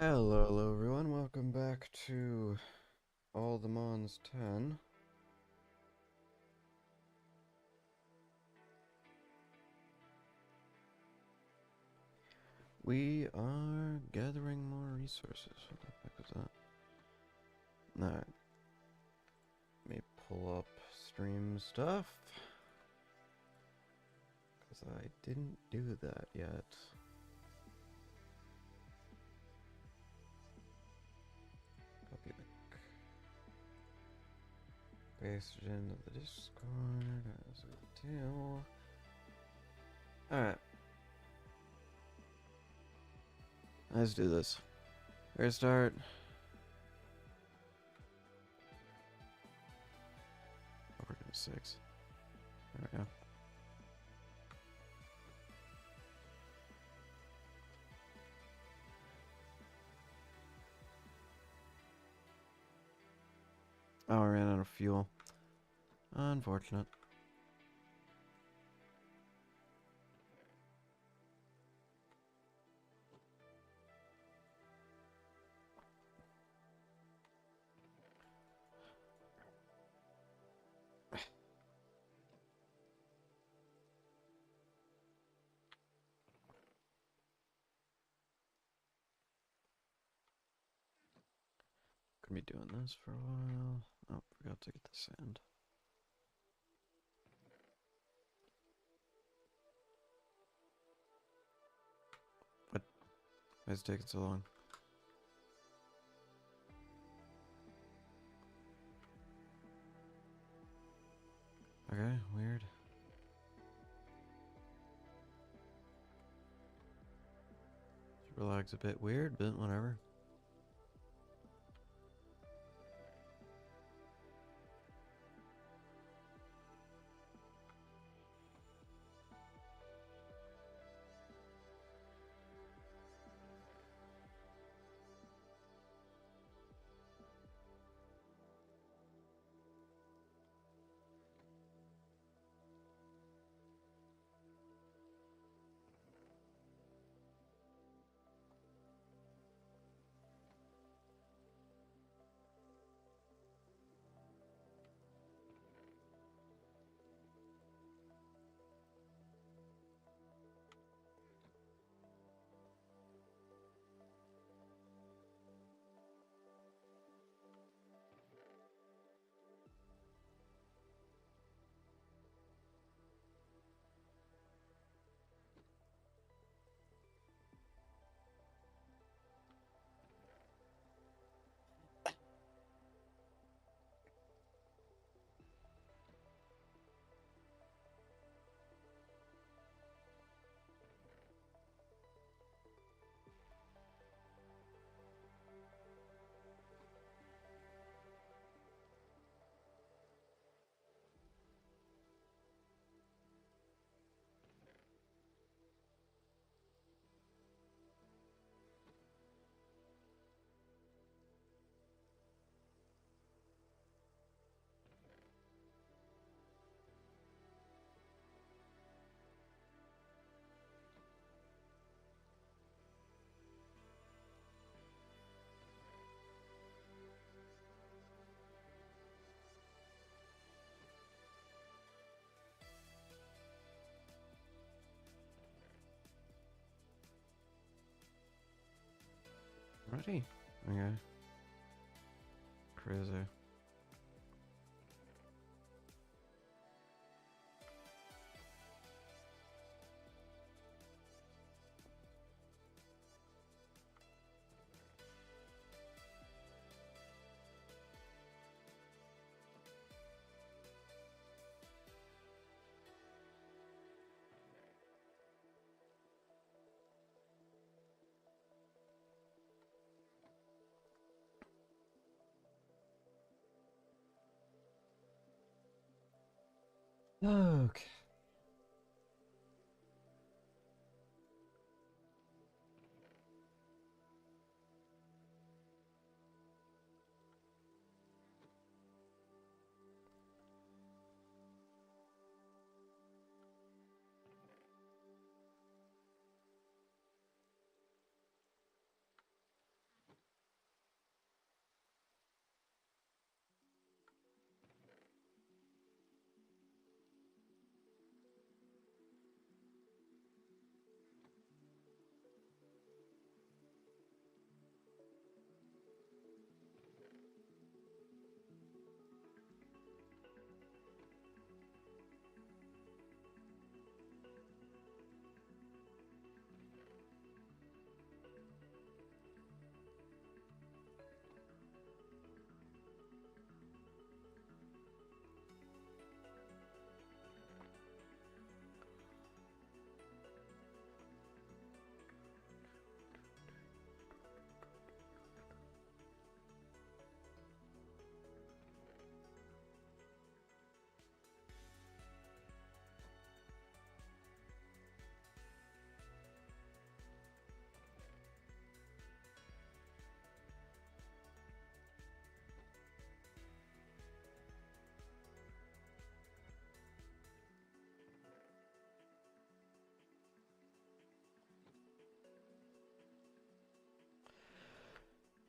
Hello everyone, welcome back to All the Mons 10. We are gathering more resources. What the heck is that? Alright. Let me pull up stream stuff. Because I didn't do that yet. Copy link. Paste it into the Discord as we do. Alright. Let's do this. Restart. Oh, we're doing 6. There we go. Oh, I ran out of fuel. Unfortunate. Gonna be doing this for a while. Oh, forgot to get the sand. What? Why is it taking so long? Okay, weird. Super lag's a bit weird, but whatever. Ready? Okay. Crazy. Okay.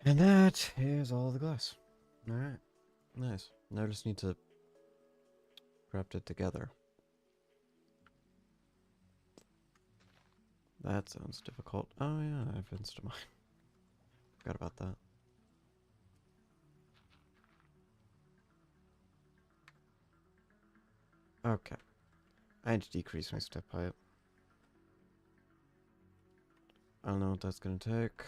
And that is all the glass. Alright. Nice. Now I just need to craft it together. That sounds difficult. Oh yeah, I have Instamine. Forgot about that. Okay. I need to decrease my step height. I don't know what that's gonna take.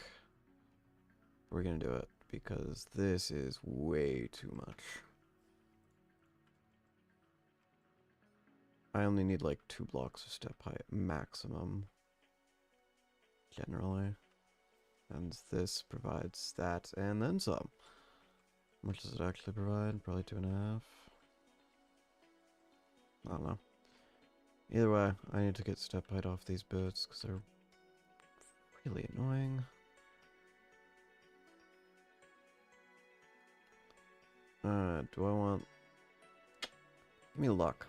We're gonna do it because this is way too much. I only need like 2 blocks of step height maximum. Generally. And this provides that and then some. How much does it actually provide? Probably 2.5. I don't know. Either way, I need to get step height off these boots because they're really annoying. Do I want... Give me luck.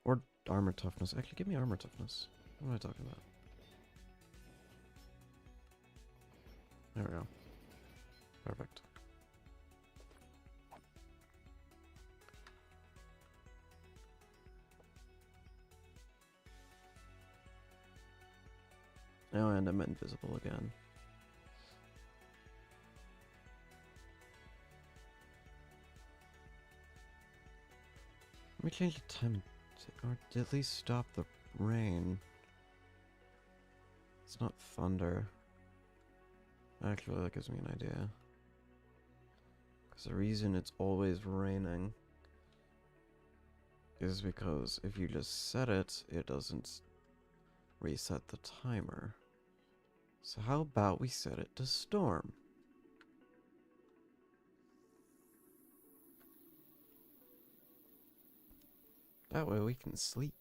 Or armor toughness. Actually, give me armor toughness. What am I talking about? There we go. Perfect. Oh, and I'm invisible again. Let me change the time, or at least stop the rain. It's not thunder. Actually, that gives me an idea. Because the reason it's always raining is because if you just set it, it doesn't reset the timer. So how about we set it to storm? That way we can sleep.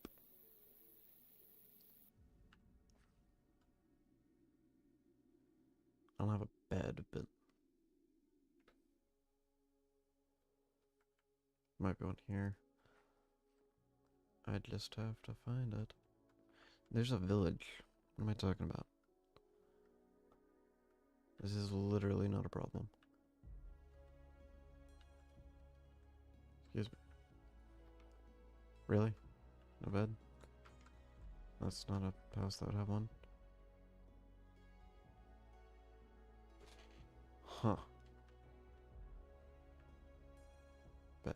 I don't have a bed, but might be one here. I just have to find it. There's a village. What am I talking about? This is literally not a problem. Excuse me. Really? No bed? That's not a house that would have one. Huh. Bed.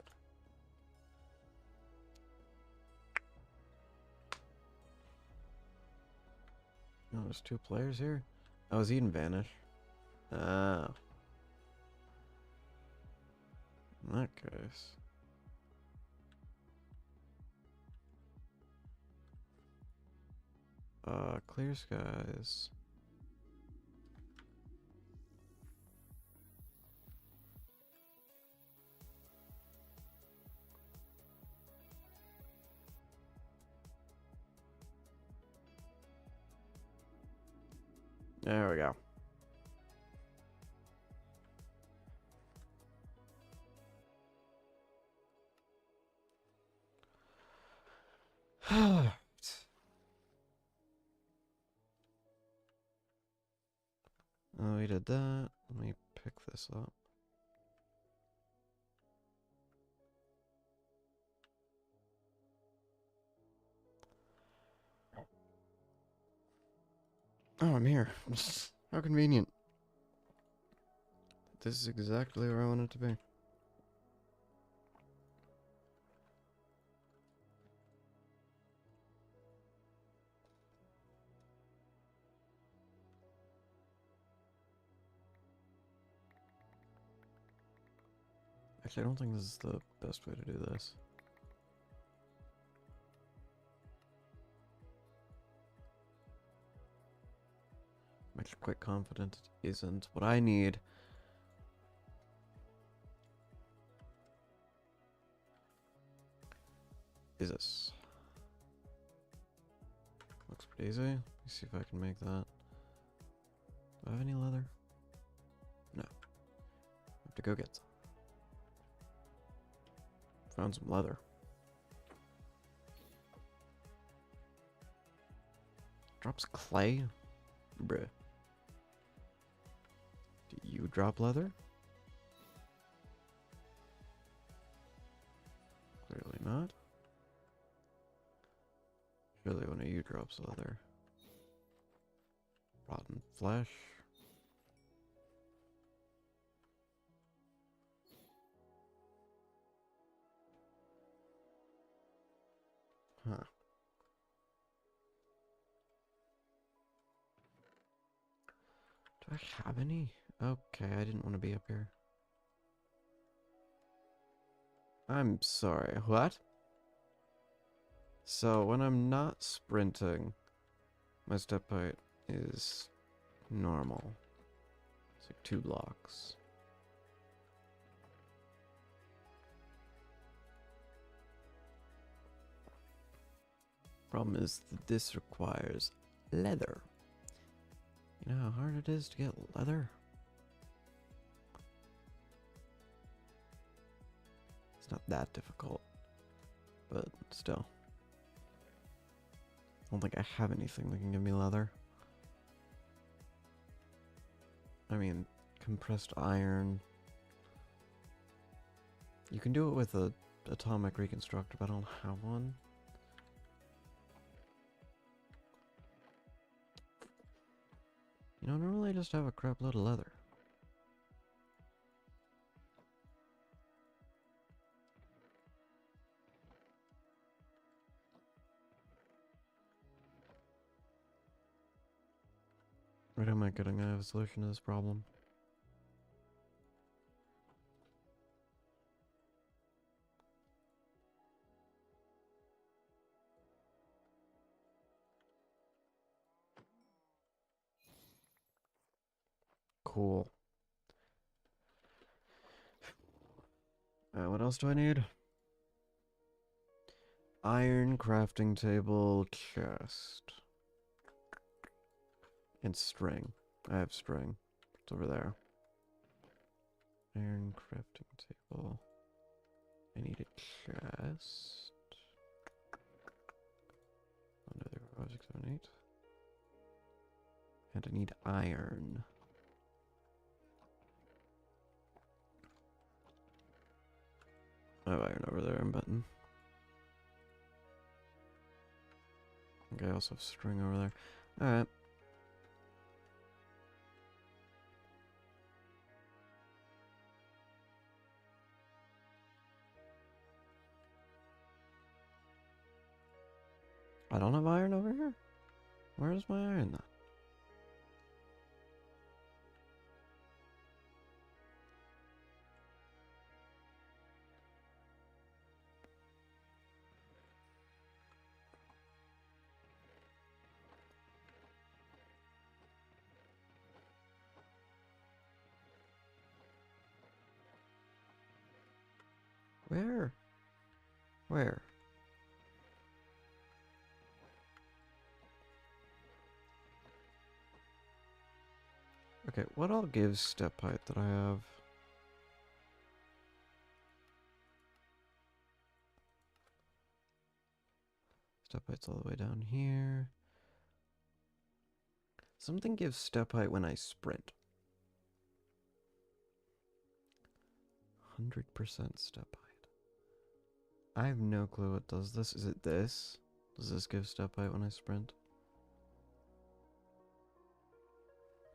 No, there's 2 players here? Oh, is Eden vanish? Oh. In that case. Clear skies. There we go. Oh, we did that. Let me pick this up. Oh, I'm here. How convenient. This is exactly where I want it to be. Actually, I don't think this is the best way to do this. I'm actually quite confident it isn't. What I need is this. Looks pretty easy. Let me see if I can make that. Do I have any leather? No. I have to go get some. Found some leather. Drops clay? Bruh. Do you drop leather? Clearly not. Surely one of you drops leather. Rotten flesh. Huh. Do I have any? Okay, I didn't want to be up here. I'm sorry, what? So, when I'm not sprinting, my step height is normal. It's like 2 blocks. Problem is that this requires leather. You know how hard it is to get leather? It's not that difficult, but still. I don't think I have anything that can give me leather. I mean, compressed iron. You can do it with a atomic reconstructor, but I don't have one. You know, normally I just have a crap load of leather. What am I getting? I have a solution to this problem. Cool. What else do I need? Iron crafting table, chest. And string. I have string. It's over there. Iron crafting table. I need a chest. 1, 2, 3, 4, 5, 6, 7, 8. And I need iron. I have iron over there, I'm betting. Okay, I also have string over there. Alright. I don't have iron over here? Where is my iron then? Where? Where? Okay, what all gives step height that I have? Step height's all the way down here. Something gives step height when I sprint. 100% step height. I have no clue what does this. Is it this? Does this give step height when I sprint?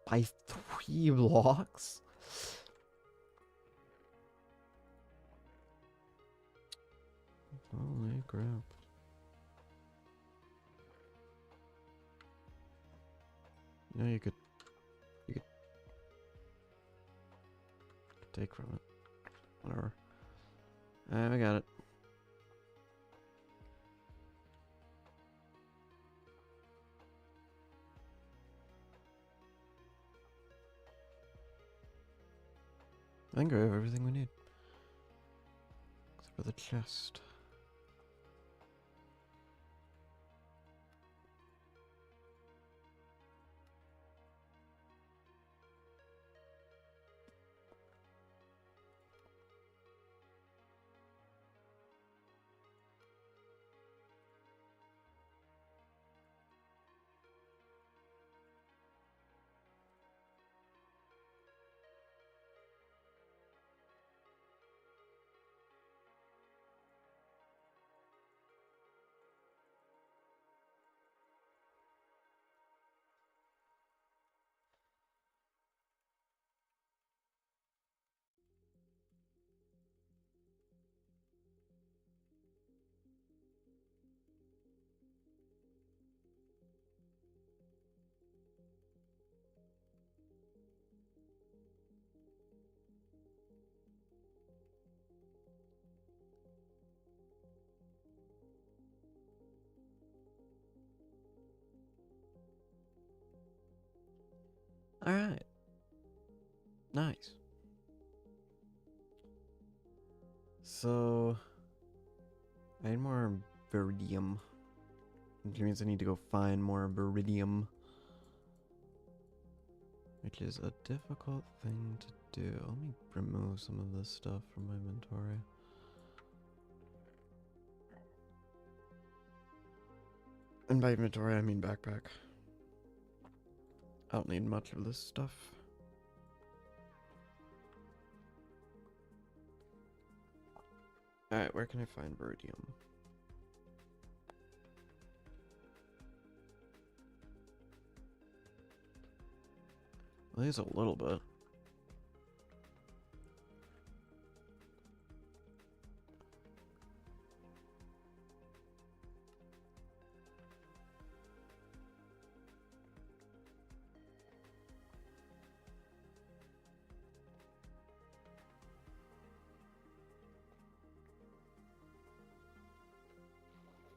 By 3 blocks? Holy crap. You know, you could take from it. Whatever. I got it. I think I have everything we need. Except for the chest. Alright. Nice. So, I need more viridium. Which means I need to go find more viridium. Which is a difficult thing to do. Let me remove some of this stuff from my inventory. And by inventory, I mean backpack. I don't need much of this stuff. Alright, where can I find viridium? At least a little bit.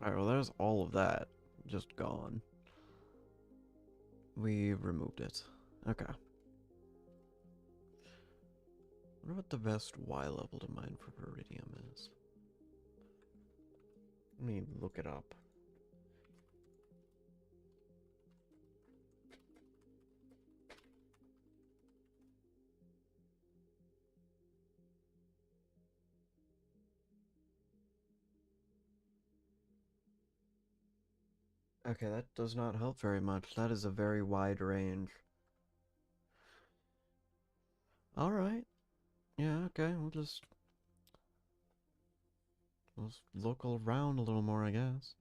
Alright, well there's all of that. Just gone. We removed it. Okay. I wonder what the best Y level to mine for viridium is. Let me look it up. Okay, that does not help very much. That is a very wide range. Alright. Yeah, okay, we'll just look around a little more, I guess.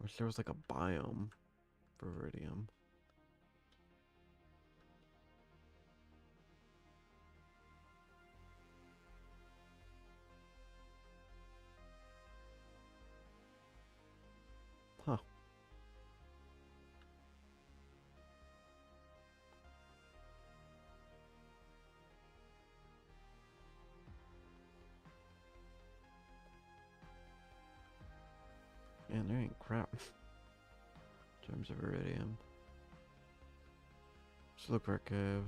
Wish there was like a biome for viridium. Huh. Man, there ain't crap in terms of viridium. Just look for a cave.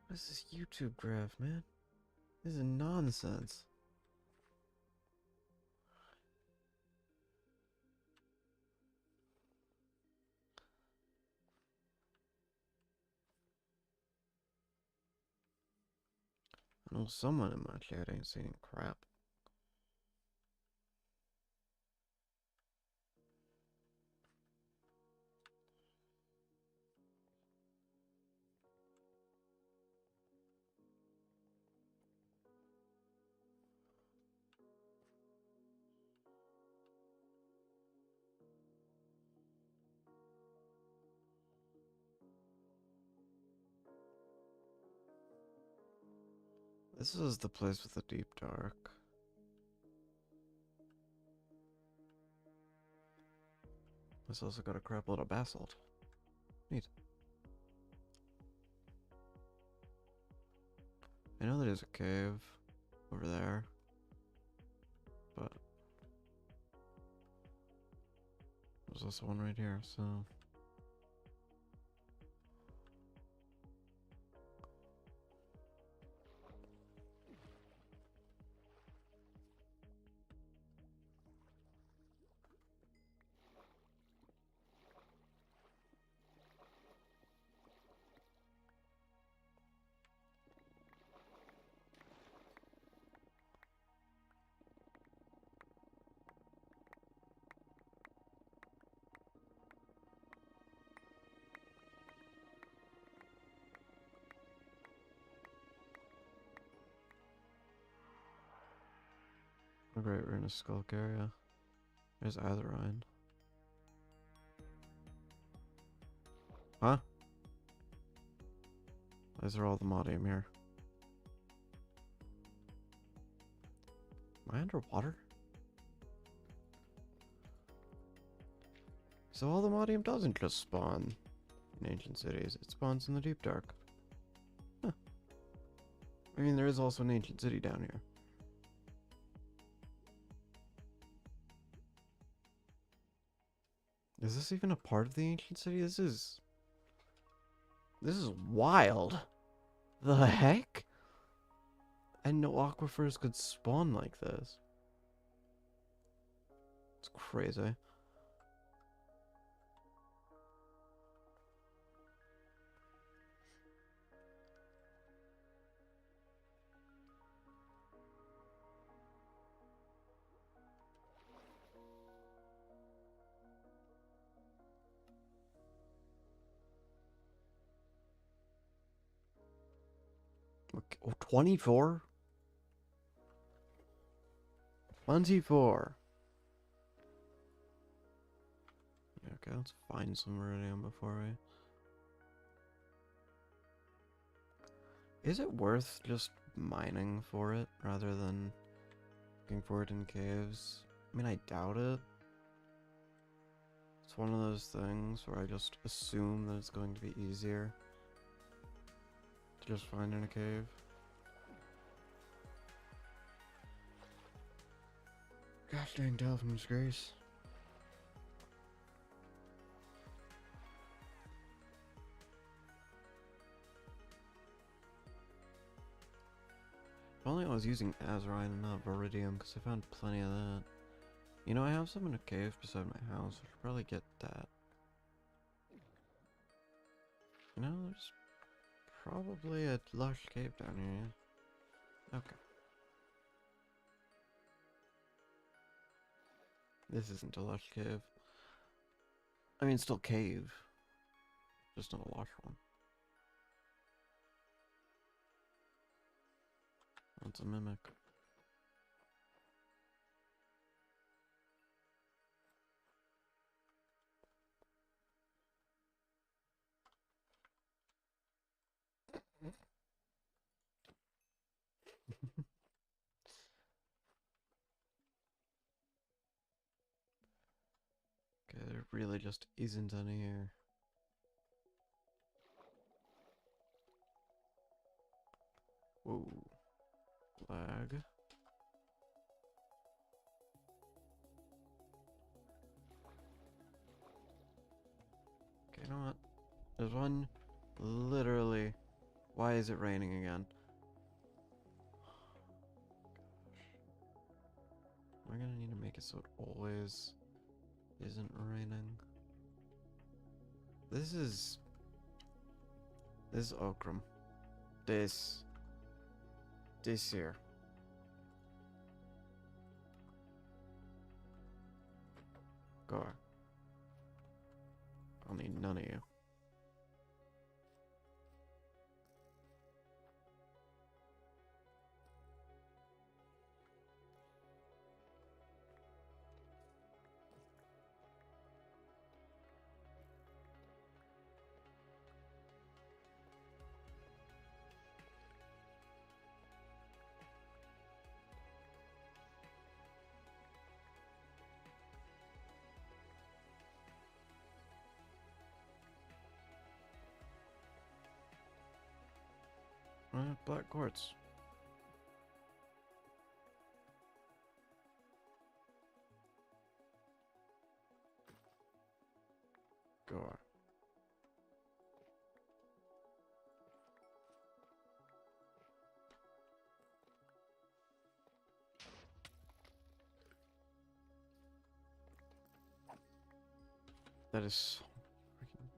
What is this YouTube graph, man? This is nonsense. I know someone in my chat ain't saying crap. This is the place with the deep dark. This also got a crap load of basalt. Neat. I know there's a cave over there, but there's also one right here, so... Oh great, we're in a skulk area. There's Azerine. Huh? These are all the modium here. Am I underwater? So all the modium doesn't just spawn in ancient cities, it spawns in the deep dark. Huh. I mean, there is also an ancient city down here. Is this even a part of the ancient city? This is wild. The heck? And no aquifers could spawn like this. It's crazy. Okay. Oh, 24? 24. Okay, let's find some iridium before we... Is it worth just mining for it rather than looking for it in caves? I mean, I doubt it. It's one of those things where I just assume that it's going to be easier to just find in a cave. Gosh dang Dolphin's Grace. If only I was using azurite and not viridium, because I found plenty of that. You know, I have some in a cave beside my house. I should probably get that. You know, there's probably a lush cave down here. Okay. This isn't a lush cave. I mean, still cave. Just not a lush one. That's a mimic. Okay, there really just isn't any here. Whoa. Lag. Okay, you know what? There's one literally. Why is it raining again? Am I gonna need to make it so it always isn't raining? This is Okram. This here. Go. I'll need none of you. Black quartz. Go. That is so freaking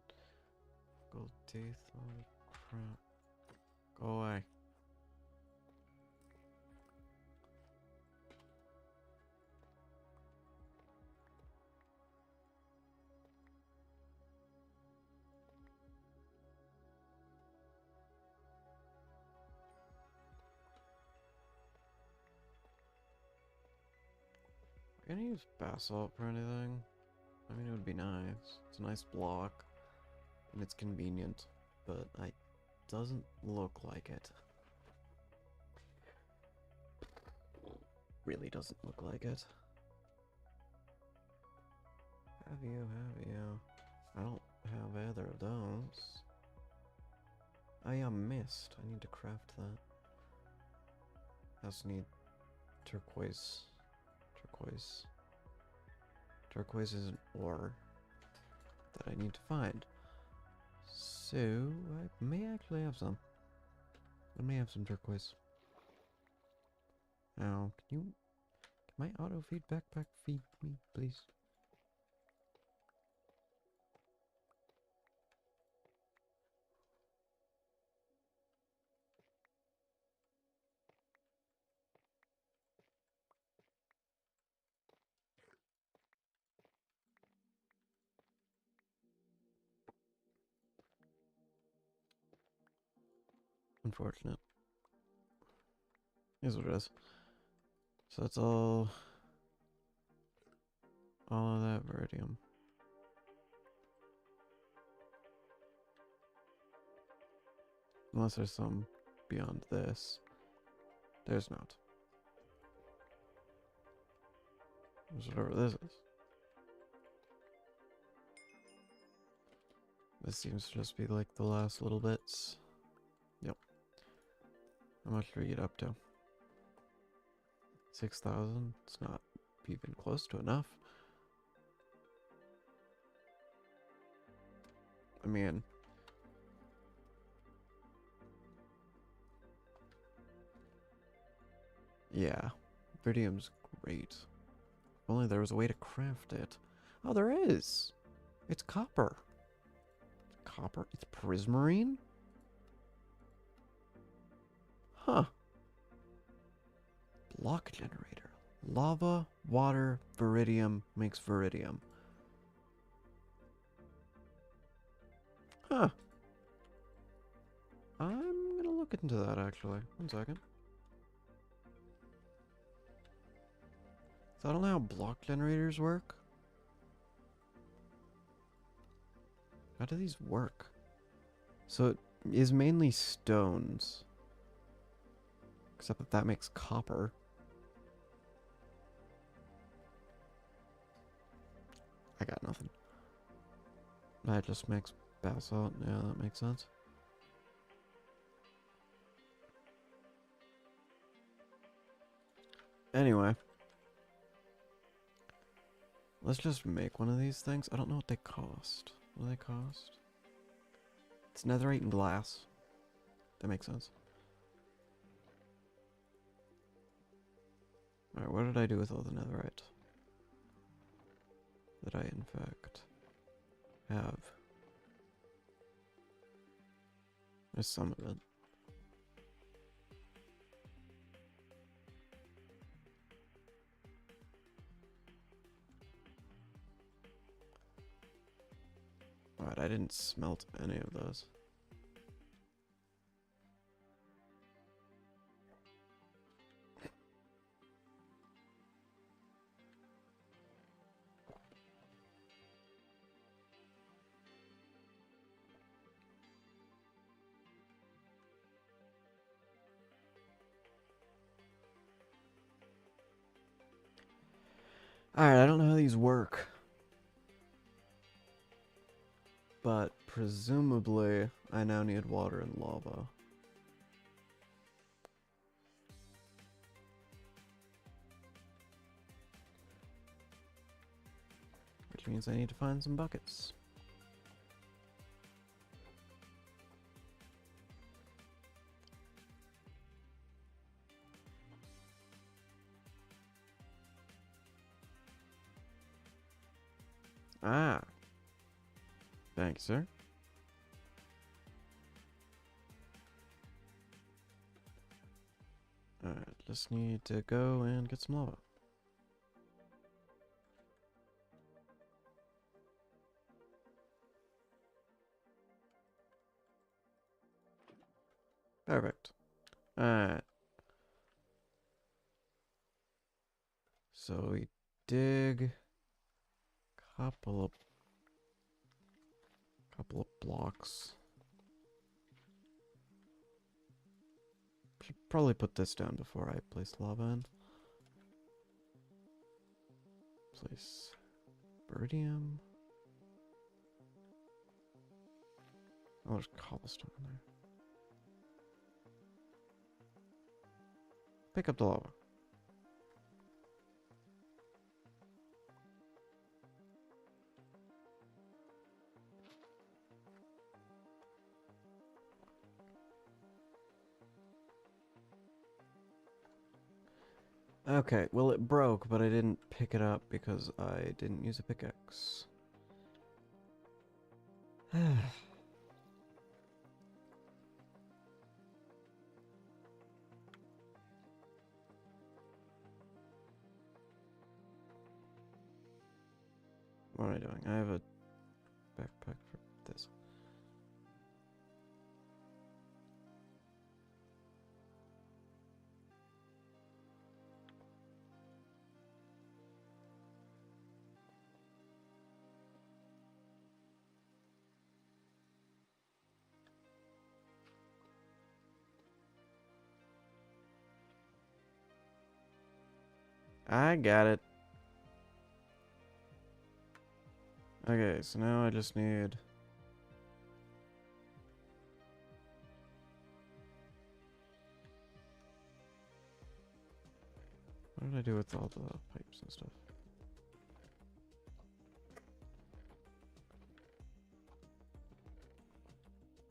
gold teeth. Holy crap. Go away. Are you gonna use basalt for anything? I mean, it would be nice. It's a nice block, and it's convenient, but it doesn't look like it. really doesn't look like it. Have you? I don't have either of those. I am mist. I need to craft that. I also need turquoise. Turquoise is an ore that I need to find. So, I may actually have some. I may have some turquoise. Now, can my auto feed backpack feed me, please? Unfortunate. Is what it is. So that's all of that veridium. Unless there's some beyond this. There's not. There's whatever this is. This seems to just be like the last little bits. Yep. How much do we get up to? 6,000? It's not even close to enough. I mean... yeah. Veridium's great. If only there was a way to craft it. Oh, there is! It's copper. Copper? It's prismarine? Huh. Block generator. Lava, water, veridium makes veridium. Huh. I'm gonna look into that actually. 1 second. So I don't know how block generators work. How do these work? So it is mainly stones. Except that makes copper. I got nothing. That just makes basalt. Yeah, that makes sense. Anyway. Let's just make one of these things. I don't know what they cost. What do they cost? It's netherite and glass. That makes sense. Alright, what did I do with all the netherite? That I, in fact, have. There's some of it. Alright, I didn't smelt any of those. Alright, I don't know how these work. But presumably, I now need water and lava. Which means I need to find some buckets. Ah. Thank you, sir. Alright, just need to go and get some lava. Perfect. Alright. So we dig couple of blocks. Should probably put this down before I place lava in. Place Beridium. Oh, there's cobblestone in there. Pick up the lava. Okay, well it broke, but I didn't pick it up because I didn't use a pickaxe. What am I doing? I have a backpack for this. I got it. Okay, so now I just need... What did I do with all the pipes and stuff?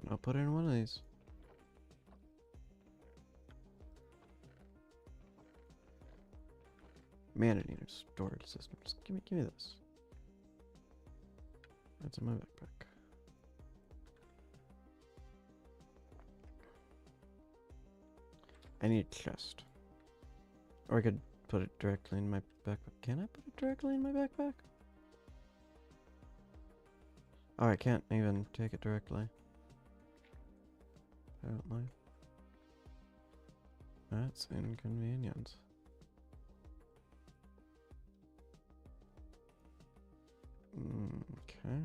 And I'll put it in one of these. Man, I need a storage system. Just give me this. That's in my backpack. I need a chest. Or I could put it directly in my backpack. Can I put it directly in my backpack? Oh, I can't even take it directly. Apparently. That's inconvenient. Okay.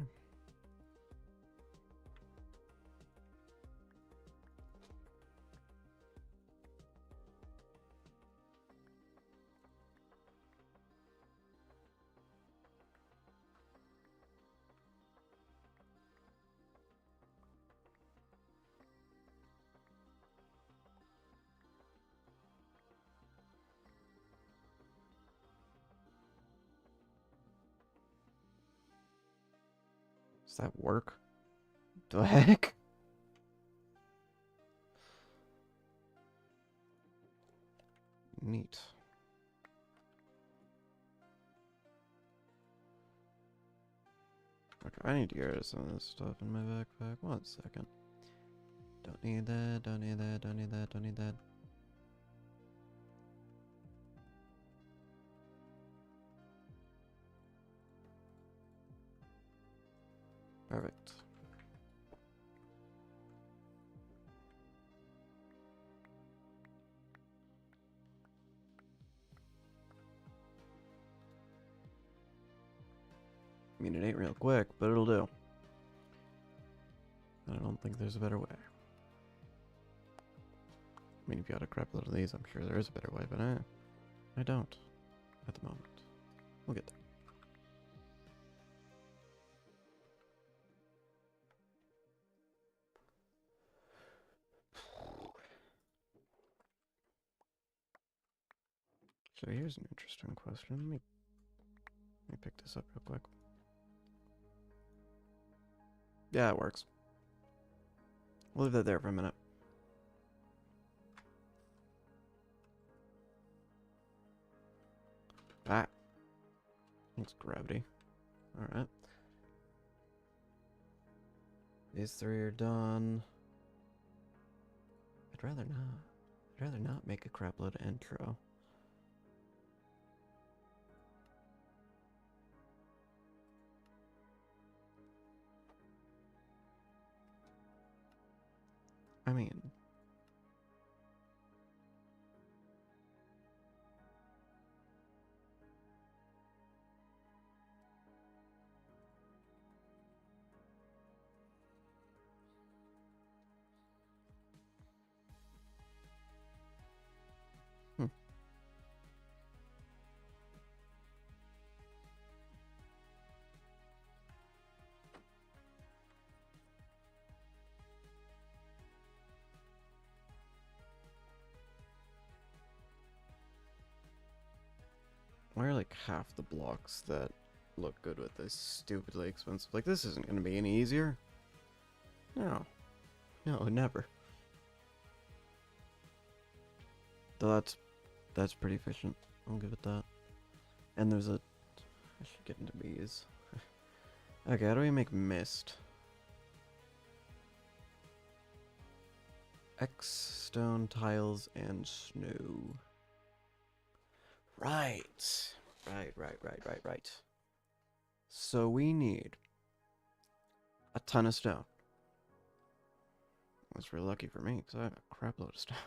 Does that work? The heck? Neat. Okay, I need to get rid of some of this stuff in my backpack. 1 second. Don't need that, don't need that, don't need that, don't need that. Perfect. I mean, it ain't real quick, but it'll do. I don't think there's a better way. I mean, if you got a crap load of these, I'm sure there is a better way, but I don't at the moment. We'll get there. So here's an interesting question. Let me pick this up real quick. Yeah, it works. We'll leave that there for a minute. Ah. Thanks, gravity. Alright. These 3 are done. I'd rather not. I'd rather not make a crapload intro. I mean... Why are like half the blocks that look good with this stupidly expensive? Like, this isn't gonna be any easier. No. No, never. Though that's pretty efficient. I'll give it that. And there's a... I should get into bees. Okay, how do we make mist? X stone tiles and snow. Right. Right. So we need a ton of stone. That's really lucky for me, because I have a crap load of stone.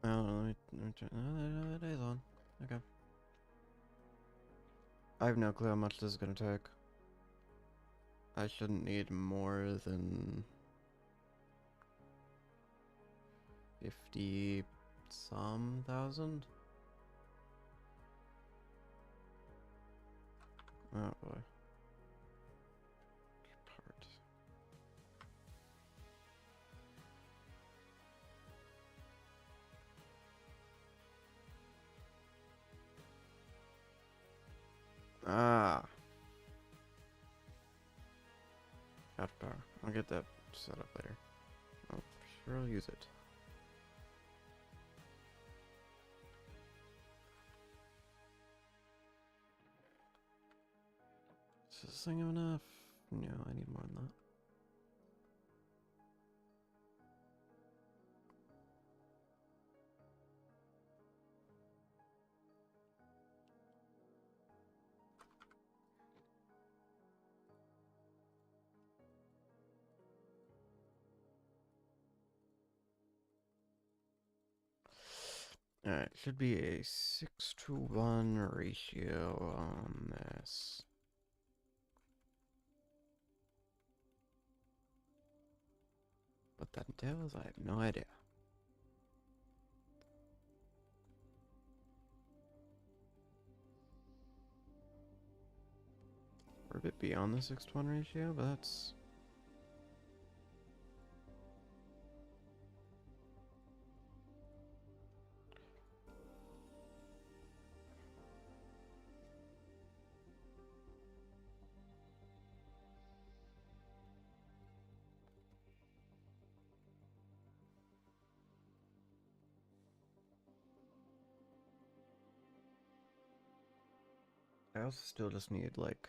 Oh, let me turn that is on. Okay. I have no clue how much this is gonna take. I shouldn't need more than 50 some thousand. Oh boy. Part. Ah. Out of power. I'll get that set up later. Oh, sure I'll use it. Is this thing enough? No, I need more than that. Alright, should be a 6-to-1 ratio on this. What that entails, I have no idea. We're a bit beyond the 6-to-1 ratio, but that's... I also still just need, like,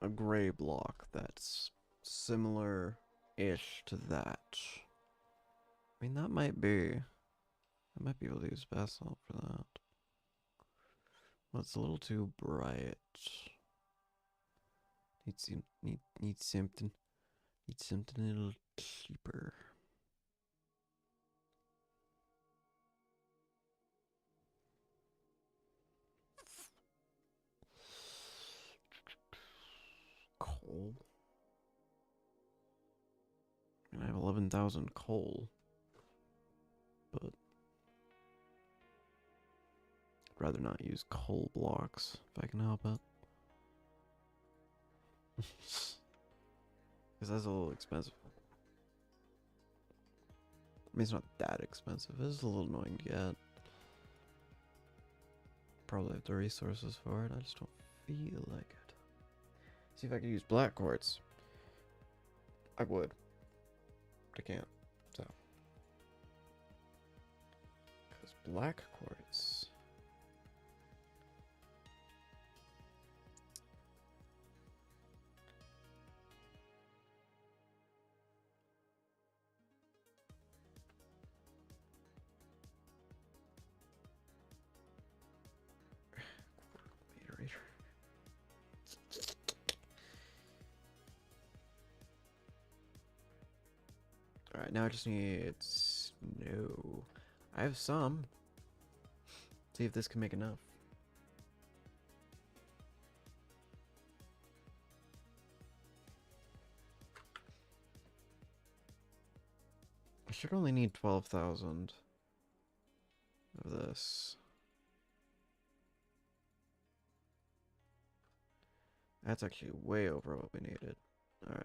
a gray block that's similar-ish to that. I mean, that might be... I might be able to use basalt for that. Well, it's a little too bright. Need something a little cheaper. Coal. I mean, I have 11,000 coal, but I'd rather not use coal blocks if I can help it. Because that's a little expensive. I mean, it's not that expensive. It's a little annoying to get. Probably have the resources for it. I just don't feel like it. See if I could use black quartz. I would. But I can't. So. Because black quartz. Alright, now I just need snow. I have some. See if this can make enough. I should only need 12,000 of this. That's actually way over what we needed. Alright.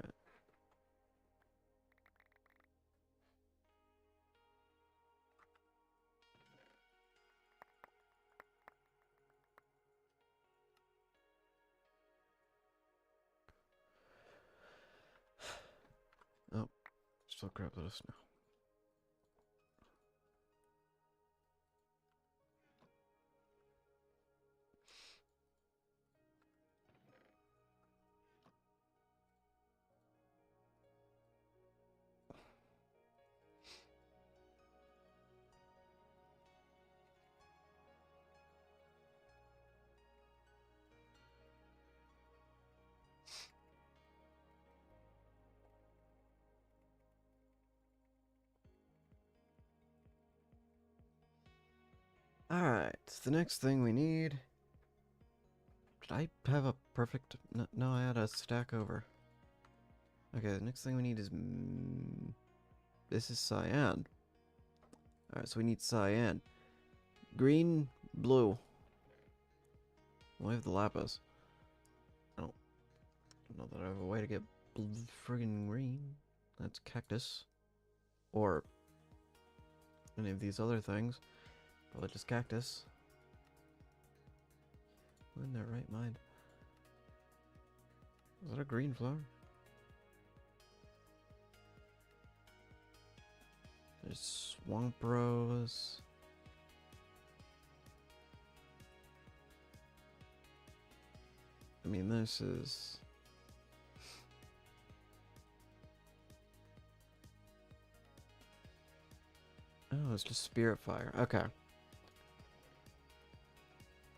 Oh, still grab the snow. Alright, the next thing we need... Did I have a perfect... No, I had a stack over. Okay, the next thing we need is... This is cyan. Alright, so we need cyan. Green, blue. Well, I have the lapis. I don't know that I have a way to get friggin' green. That's cactus. Or any of these other things. Probably just cactus. Who in their right mind? Is that a green flower? There's swamp rose. I mean, this is... Oh, it's just spirit fire. Okay.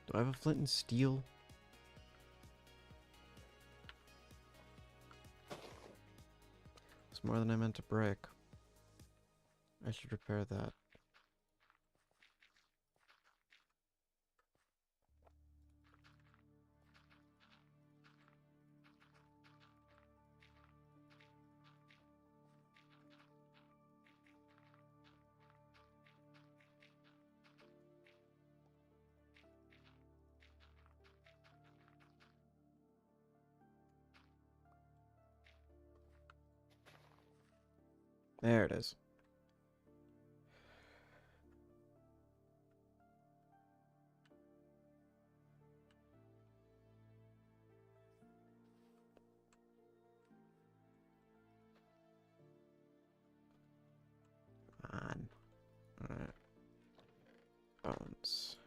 Do I have a flint and steel? It's more than I meant to break. I should repair that. There it is. On. Alright. Bones.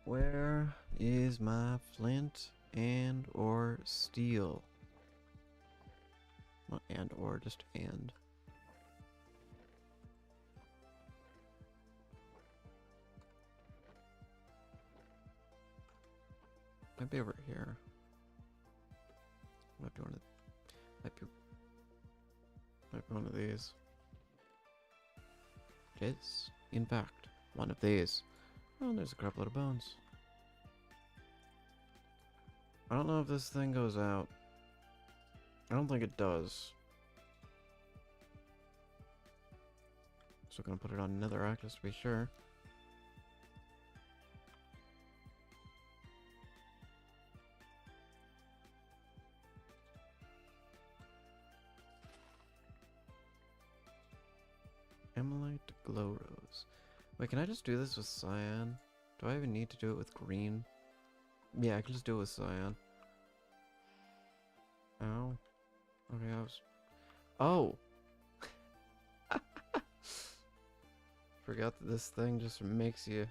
Where is my flint and or steel? Not and or, just and. Might be over here. Might be one of might be one of these. It is, in fact, one of these. Oh, there's a crap load of bones. I don't know if this thing goes out. I don't think it does. So gonna put it on netherrack just to be sure. Emelite glow rose. Wait, can I just do this with cyan? Do I even need to do it with green? Yeah, I can just do it with cyan. Ow. Okay, I was... Oh! Forgot that this thing just makes you...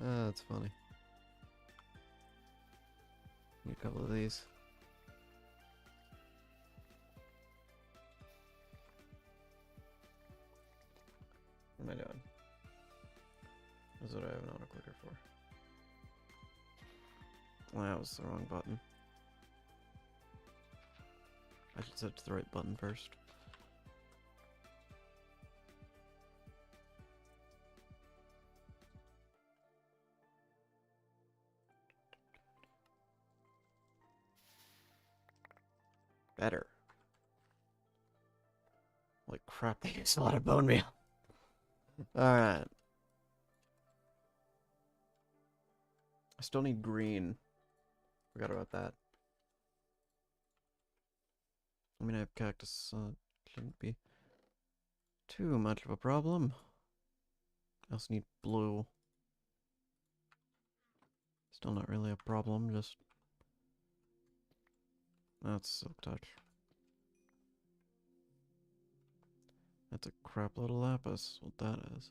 Ah, that's funny. Need a couple of these. What am I doing? That's what I have an auto clicker for. Well, that was the wrong button. I should set it to the right button first. better. Holy crap, they use a lot of bone meal. Alright. I still need green. Forgot about that. I mean, I have cactus, so it shouldn't be too much of a problem. I also need blue. Still not really a problem, just... That's silk touch. That's a crap load of lapis, what that is.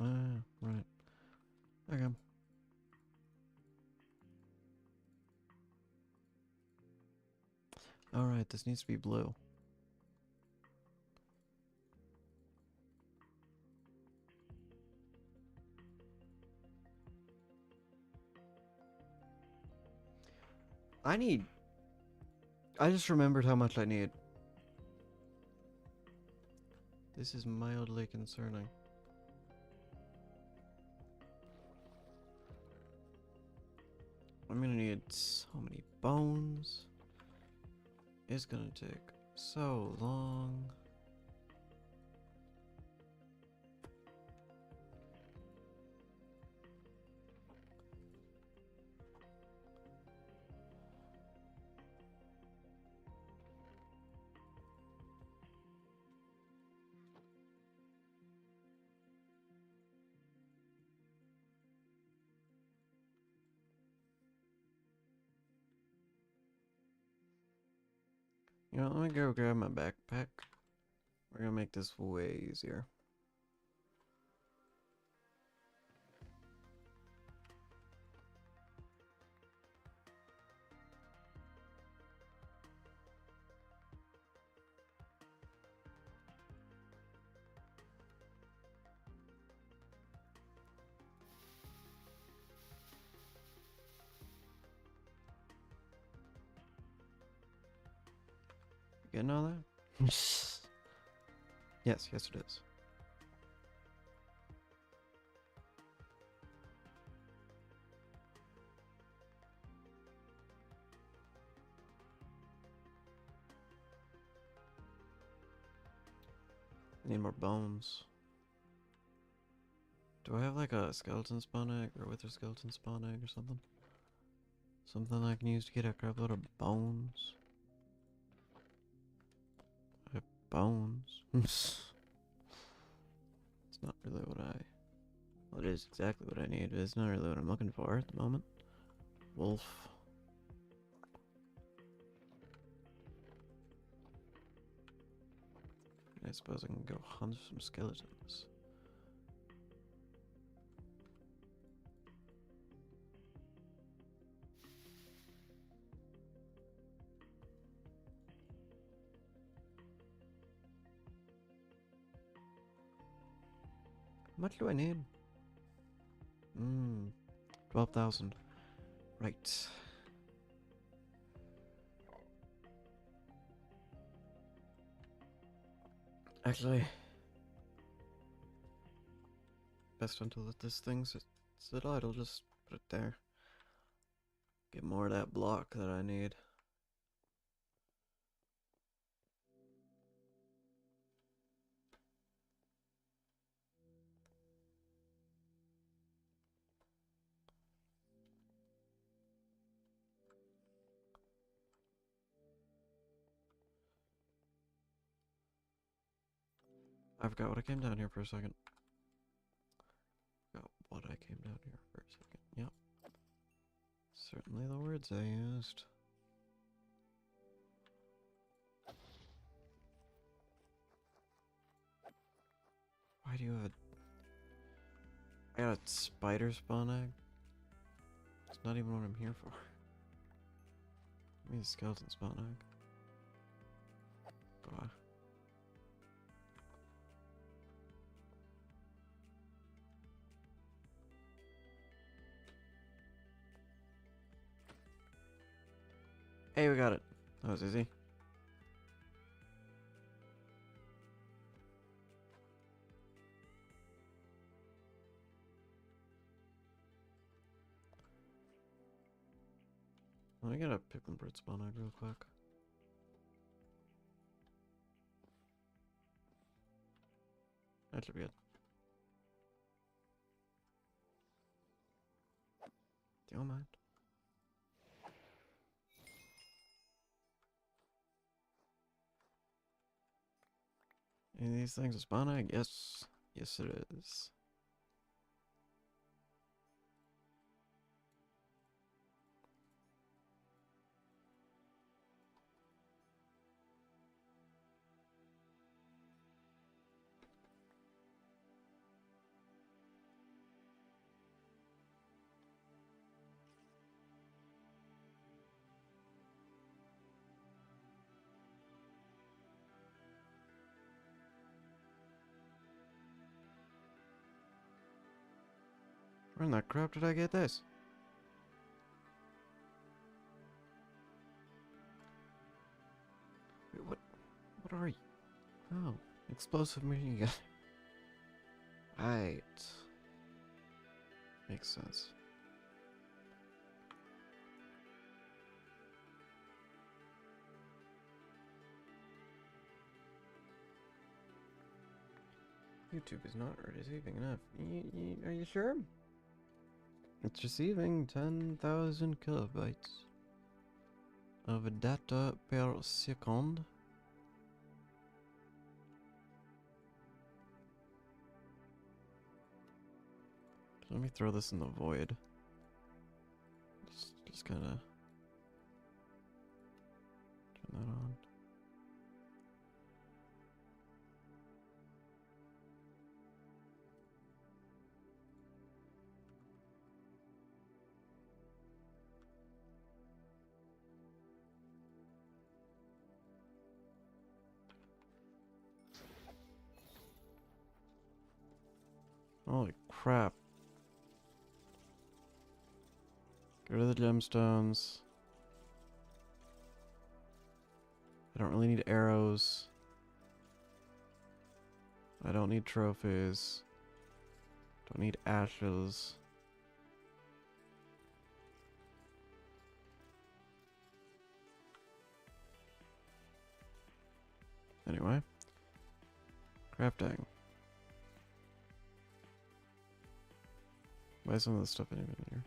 Ah, right. Okay. Alright, this needs to be blue. I just remembered how much I need. This is mildly concerning. I'm gonna need so many bones. It's gonna take so long. You know, let me go grab my backpack. We're gonna make this way easier. Getting all that? Yes, yes it is. I need more bones. Do I have like a skeleton spawn egg or wither skeleton spawn egg or something? Something I can use to get a crap load of bones. I have bones. It's not really what well, it is exactly what I need, but it's not really what I'm looking for at the moment. Wolf. I suppose I can go hunt some skeletons. How much do I need? 12,000. Right. Actually, best time to let this thing sit idle, just put it there. Get more of that block that I need. I forgot what I came down here for a second. Forgot what I came down here for a second. Yep. Certainly the words I used. Why do you have I got a spider spawn egg? It's not even what I'm here for. Give me a skeleton spawn egg. Bye. Hey, we got it. That was easy. Let me get a piglin bird spawn egg real quick. That should be good. Don't mind. Any of these things a spawn egg? Yes. Yes, it is. Where in the crap did I get this? Wait, what are you? Oh, explosive machine gun. Right. Makes sense. YouTube is not receiving enough. Are you sure? It's receiving 10,000 kilobytes of data per second. Let me throw this in the void. Just kind of turn that on. Holy crap. Get rid of the gemstones. I don't really need arrows. I don't need trophies. Don't need ashes. Anyway. Crafting. Why is some of this stuff even in here?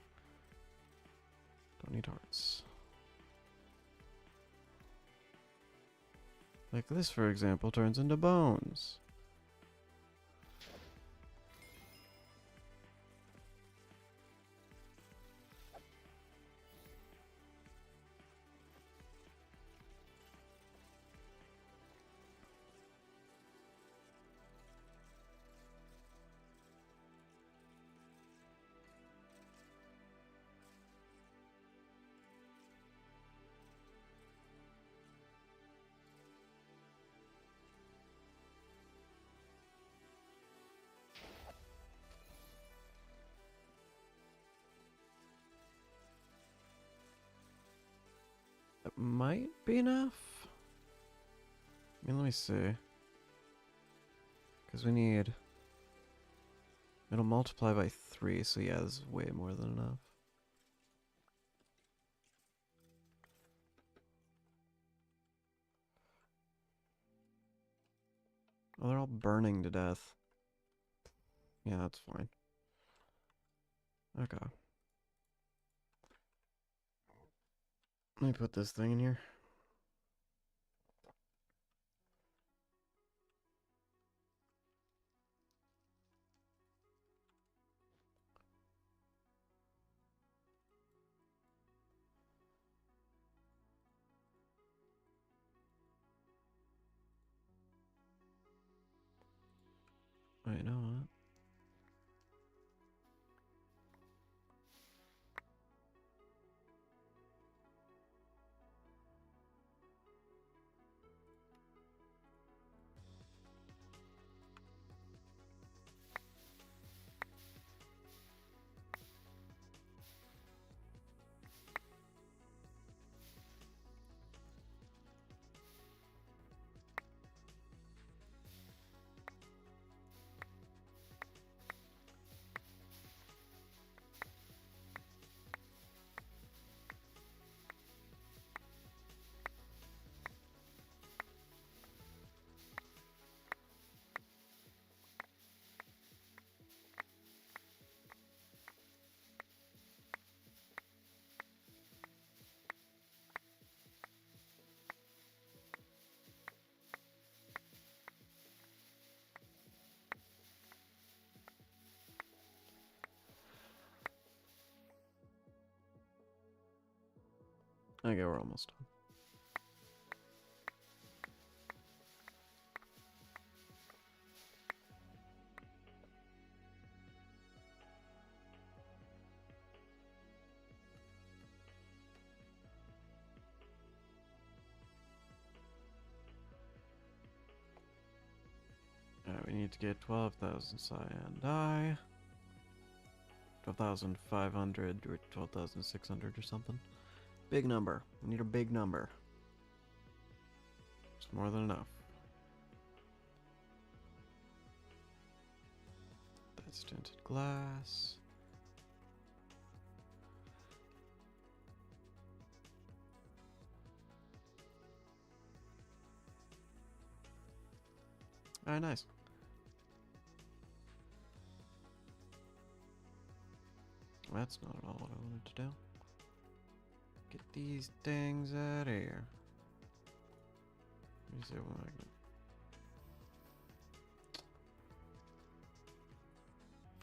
Don't need hearts. Like this, for example, turns into bones. That might be enough. I mean, let me see. Because we need... It'll multiply by 3, so yeah, this is way more than enough. Oh, they're all burning to death. Yeah, that's fine. Okay. Let me put this thing in here. Wait, you know what? Okay, we're almost done. We need to get 12,000 cyan dye. 12,500 or 12,600 or something. Big number. We need a big number. It's more than enough. That's tinted glass. Ah, nice. That's not at all what I wanted to do. Get these things out of here. Let me see what I can.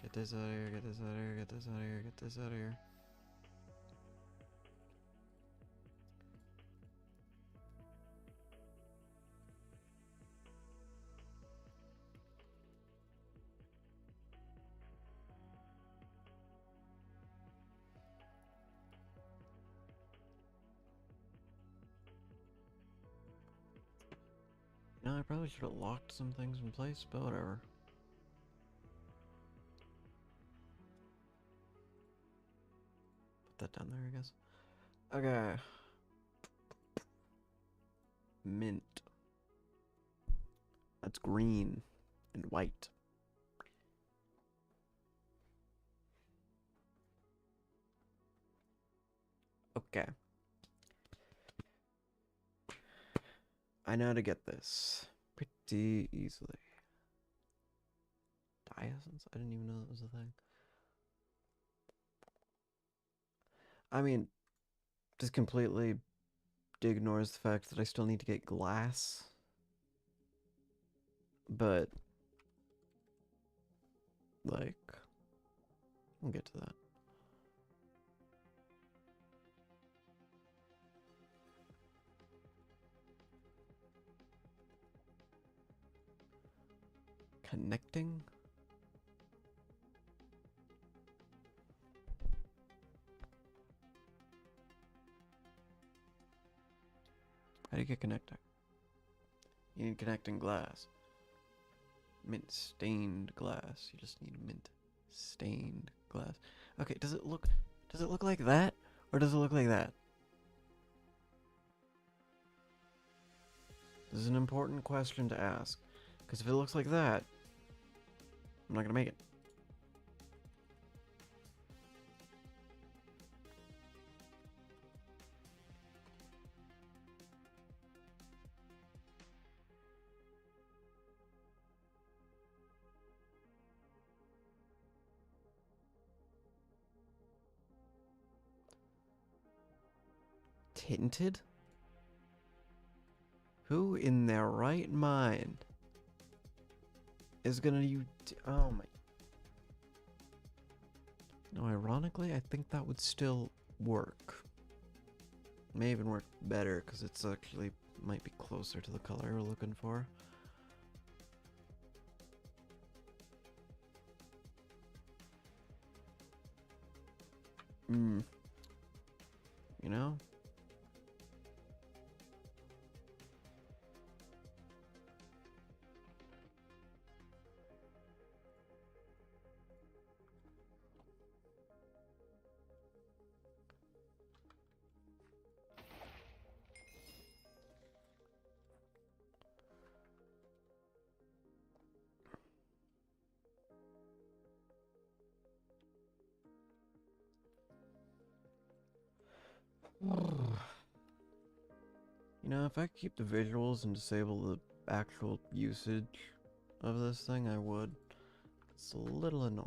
Get this out of here, get this out of here, get this out of here, get this out of here. No, I probably should have locked some things in place, but whatever. Put that down there, I guess. Okay. Mint. That's green and white. Okay. I know how to get this pretty easily. Diessence? I didn't even know that was a thing. I mean, just completely ignores the fact that I still need to get glass. But, like, we'll get to that. Connecting? How do you get connecting? You need connecting glass. Mint stained glass. You just need mint stained glass. Okay, does it look like that? Or does it look like that? This is an important question to ask. Because if it looks like that, I'm not gonna make it. Tinted? Who in their right mind is gonna use... Oh my... No, ironically, I think that would still work. May even work better, because it's actually... might be closer to the color we're looking for. You know? You know, if I keep the visuals and disable the actual usage of this thing, I would. It's a little annoying.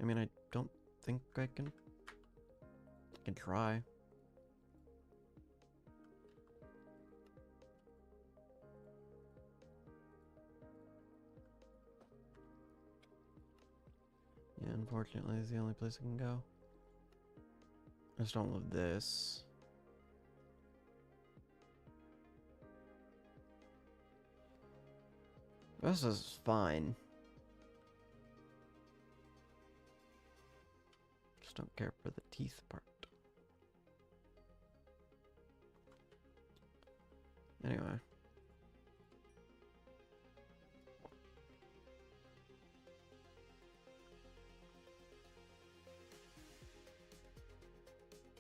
I mean, I don't think I can try. Yeah, unfortunately, it's the only place I can go. I just don't love this. This is fine. Just don't care for the teeth part. Anyway.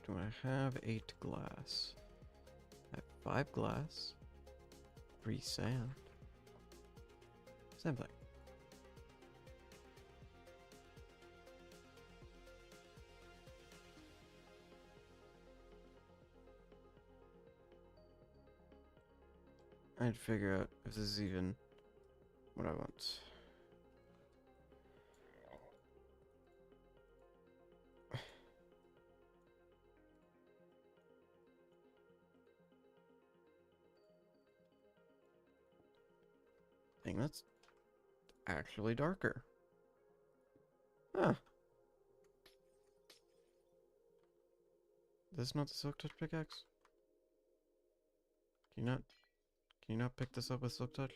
Do I have 8 glass? I have 5 glass. 3 sand. Same thing. I'd figure out if this is even what I want. Dang, that's actually darker. Huh. This is not the silk touch pickaxe? Can you not pick this up with silk touch?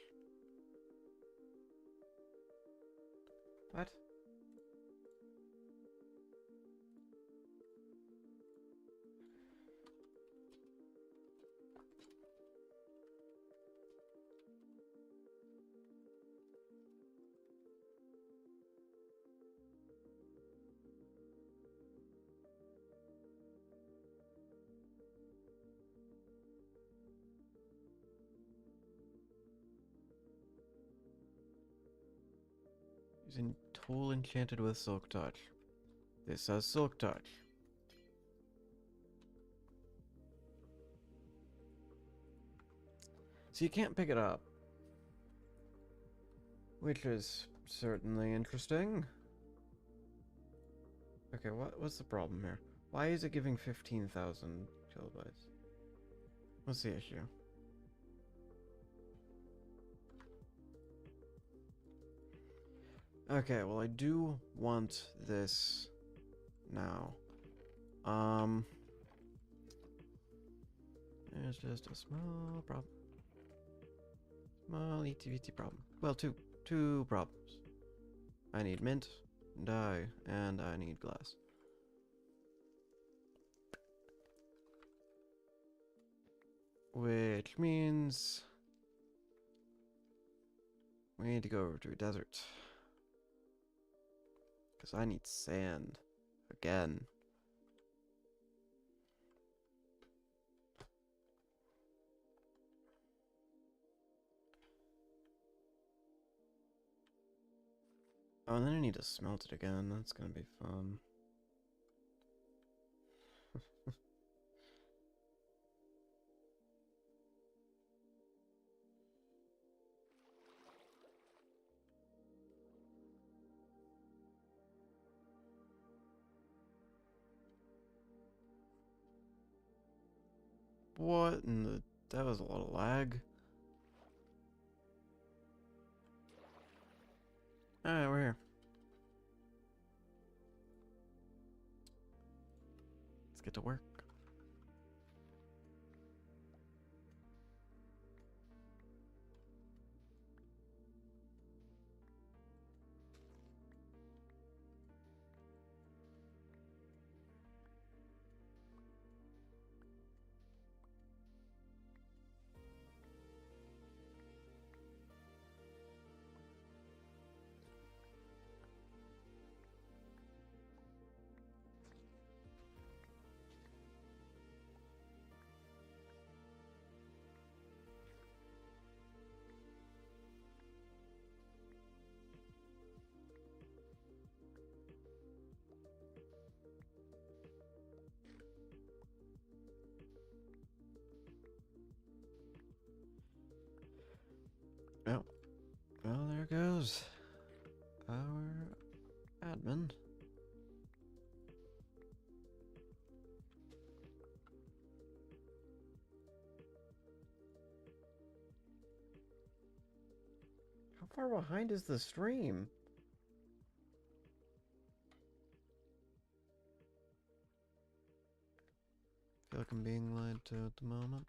What? Using tool enchanted with silk touch. This has silk touch. So you can't pick it up. Which is certainly interesting. Okay, what's the problem here? Why is it giving 15,000 kilobytes? What's the issue? Okay, well I do want this now. There's just a small problem. Small ETVT problem. Well, two problems. I need mint, dye, and I need glass. Which means we need to go over to a desert. Because I need sand. Again. Oh, and then I need to smelt it again. That's gonna be fun. What in the... That was a lot of lag. Alright, we're here. Let's get to work. Oh, well, there goes our admin. How far behind is the stream? I feel like I'm being lied to at the moment.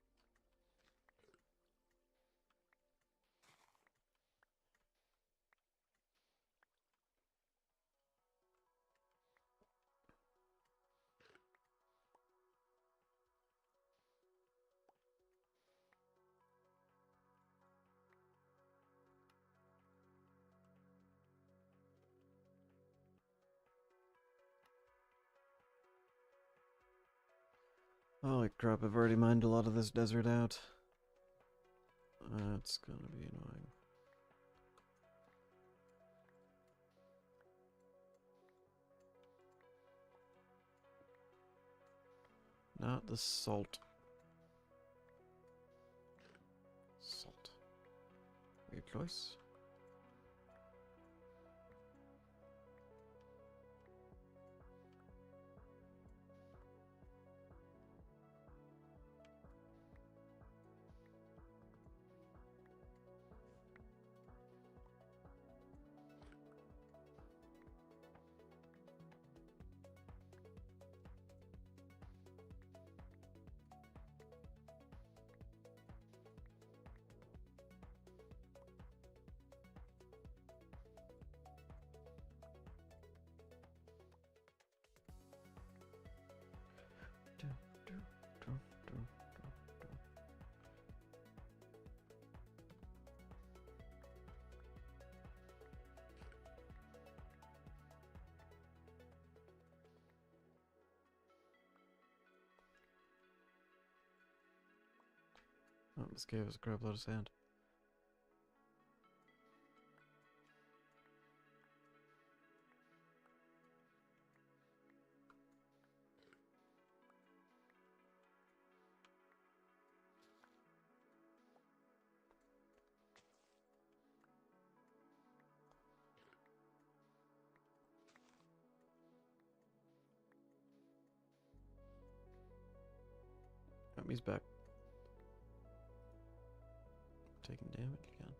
Holy crap, I've already mined a lot of this desert out. That's gonna be annoying. Not the salt. Salt. Weird choice. Oh, this gave us a crap load of sand. Oh, he's back. Taking damage again.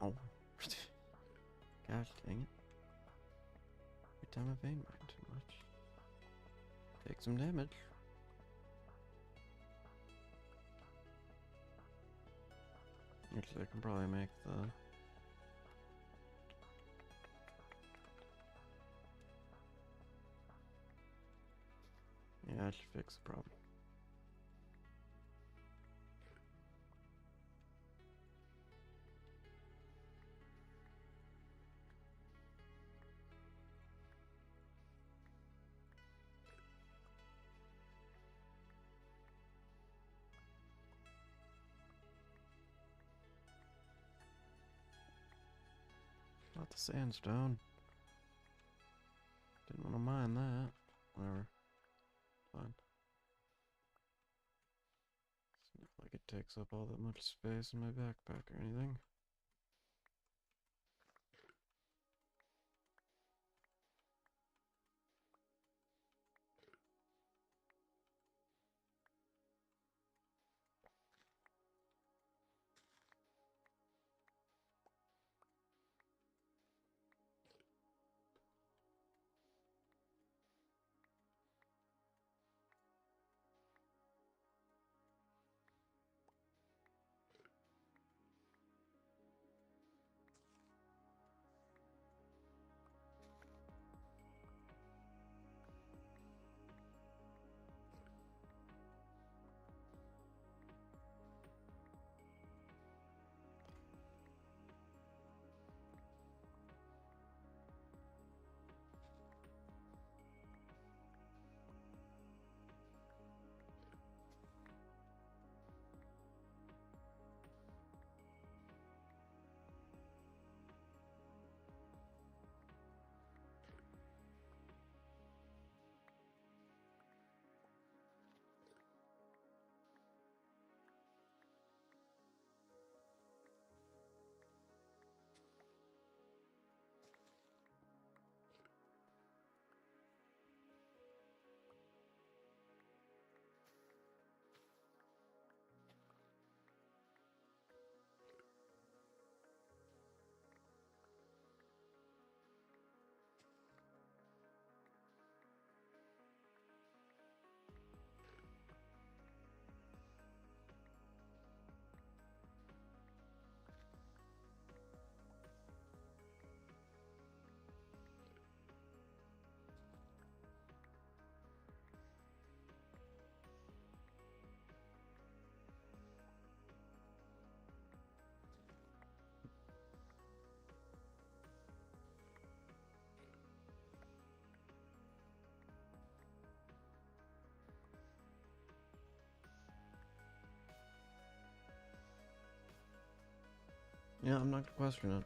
Oh. Gosh dang it. Every time I vein mine too much. Take some damage. Actually, I can probably make the... Yeah, I should fix the problem. Not the sandstone. Didn't want to mine that. Whatever. Fine. It's not like it takes up all that much space in my backpack or anything. Yeah, I'm not gonna question it.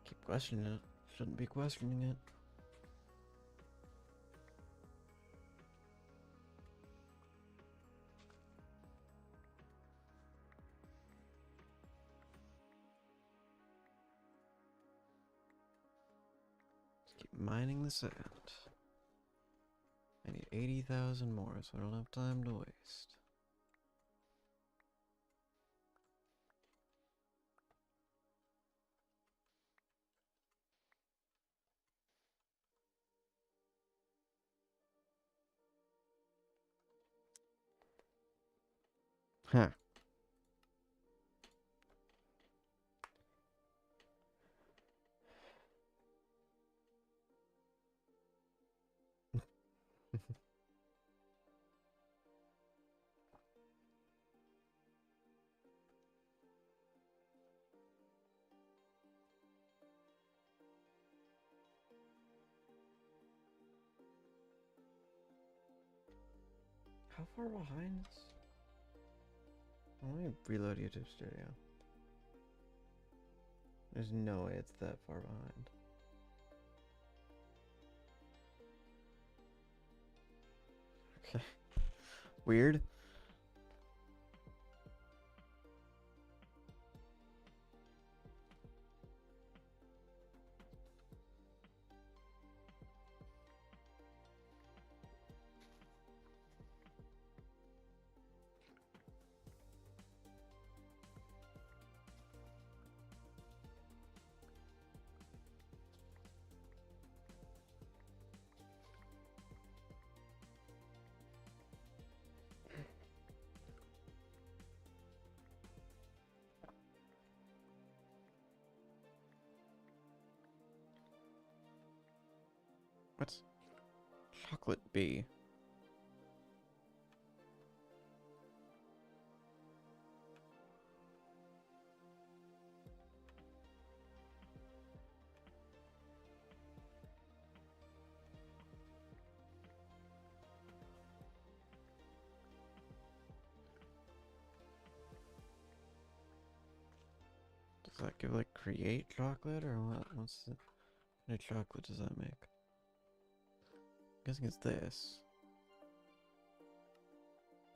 Keep questioning it. Shouldn't be questioning it. Just keep mining the sand. I need 80,000 more, so I don't have time to waste. Huh. How far behind is... Let me reload YouTube Studio. There's no way it's that far behind. Okay. Weird. What's chocolate bee? Does that give like create chocolate or what? What's the kind of chocolate does that make? I'm guessing it's this.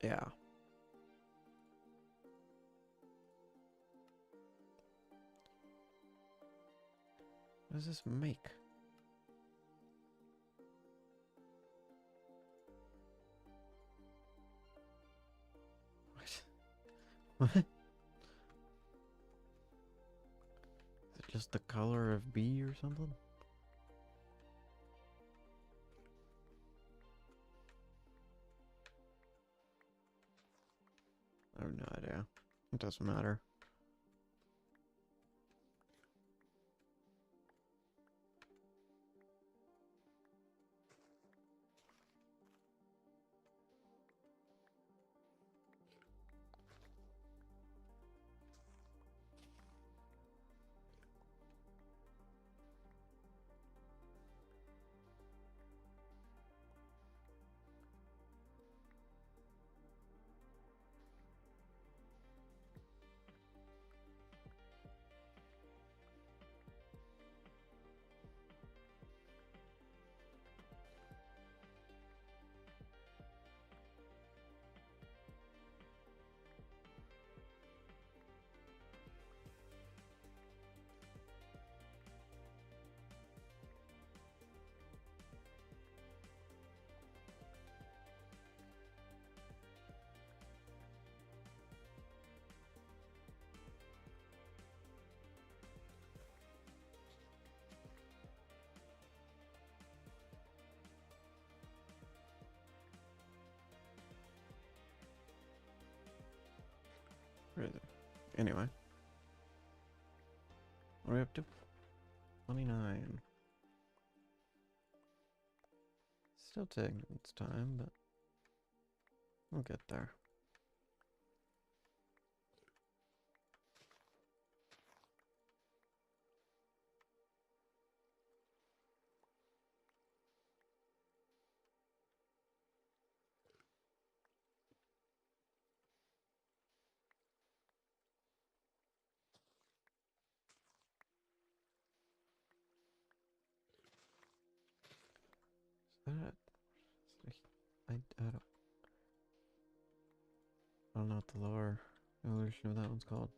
Yeah. What does this make? What? What? Is it just the color of bee or something? I have no idea. It doesn't matter. Where is it? Anyway. What are we up to? 29. Still taking its time, but we'll get there. I don't know what the lower evolution of that one's called.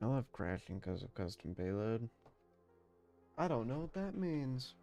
I love crashing because of custom payload. I don't know what that means.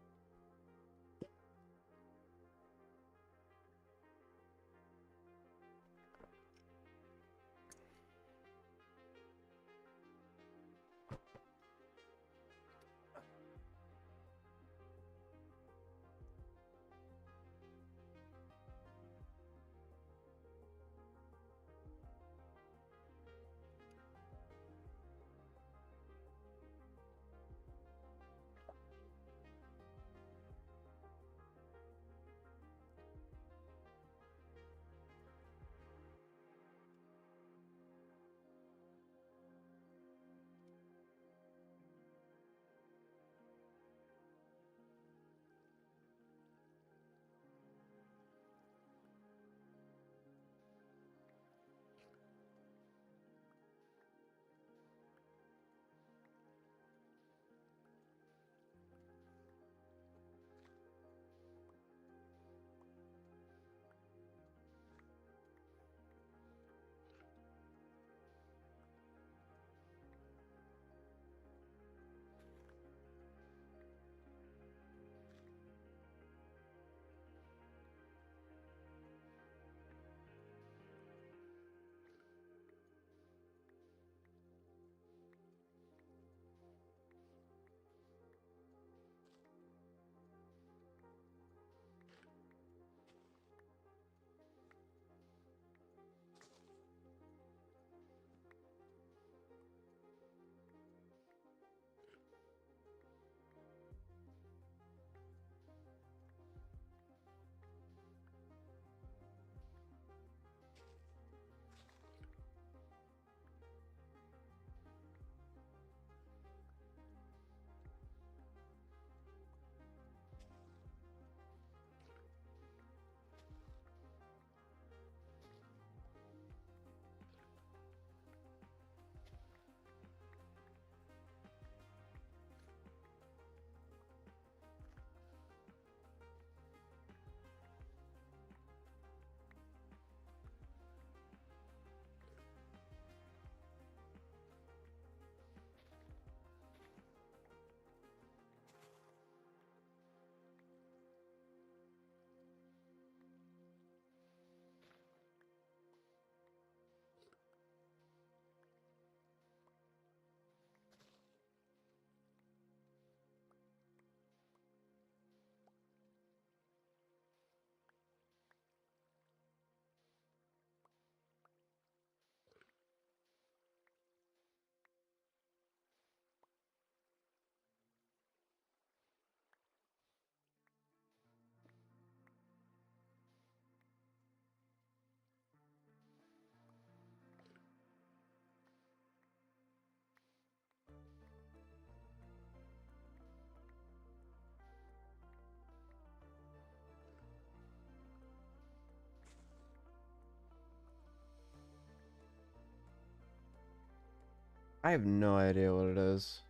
I have no idea what it is.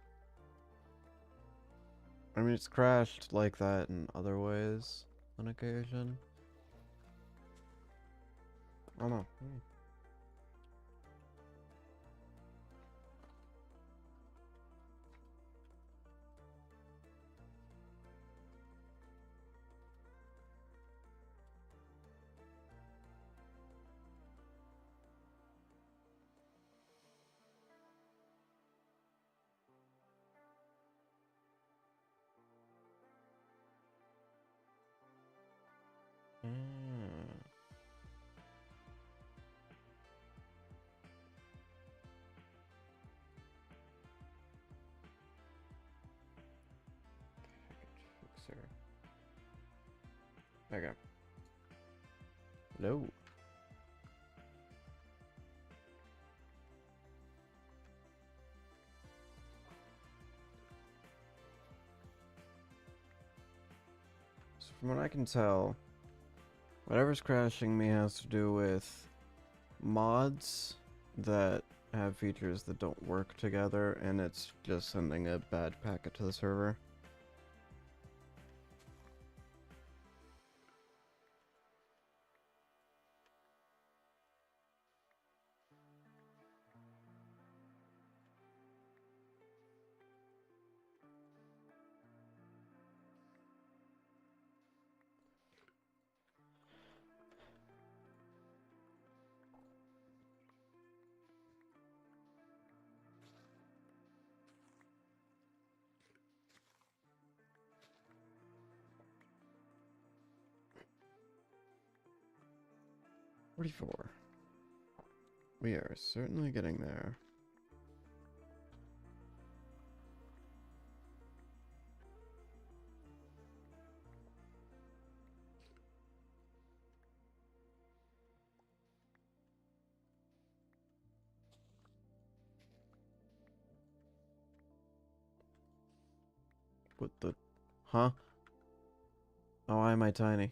I mean, it's crashed like that in other ways on occasion. I don't know. Okay. Hello. So from what I can tell, whatever's crashing me has to do with mods that have features that don't work together, and it's just sending a bad packet to the server. $44. We are certainly getting there. What the... Huh? Oh, why am I tiny?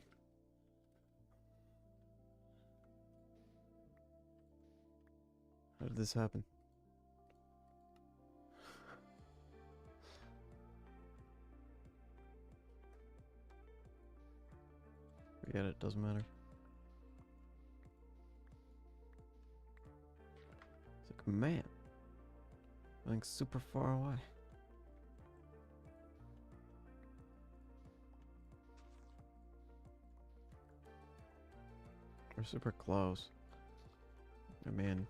How did this happen? Forget it, doesn't matter. It's like, man, I'm super far away. We're super close. I mean...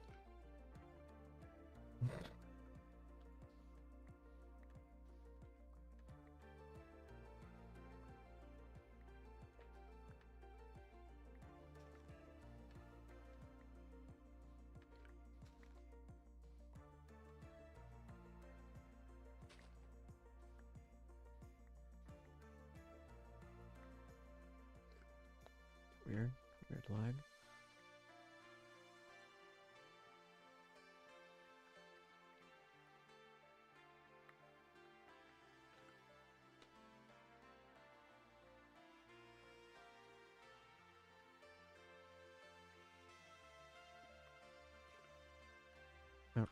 Weird lag. Okay.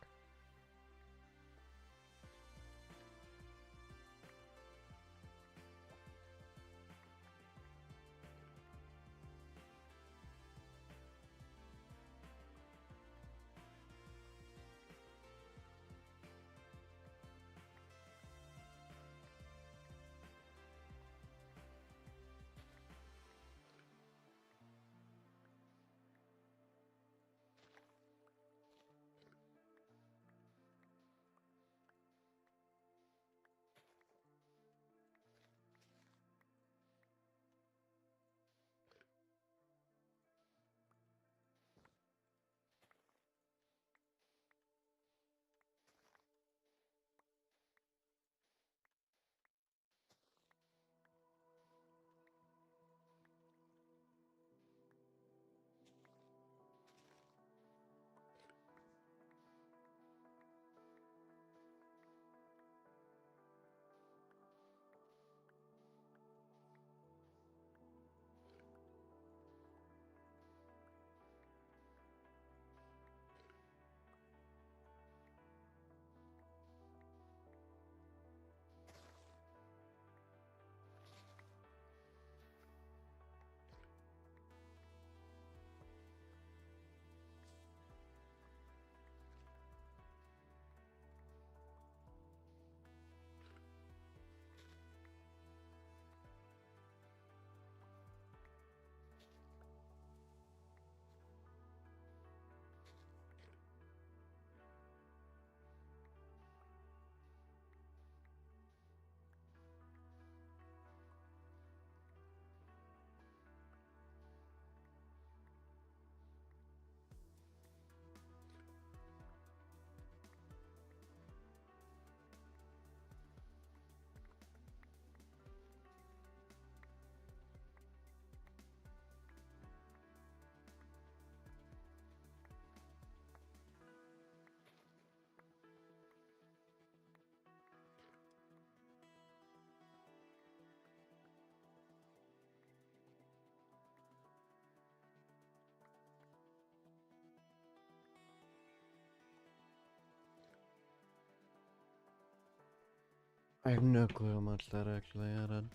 I have no clue how much that actually added.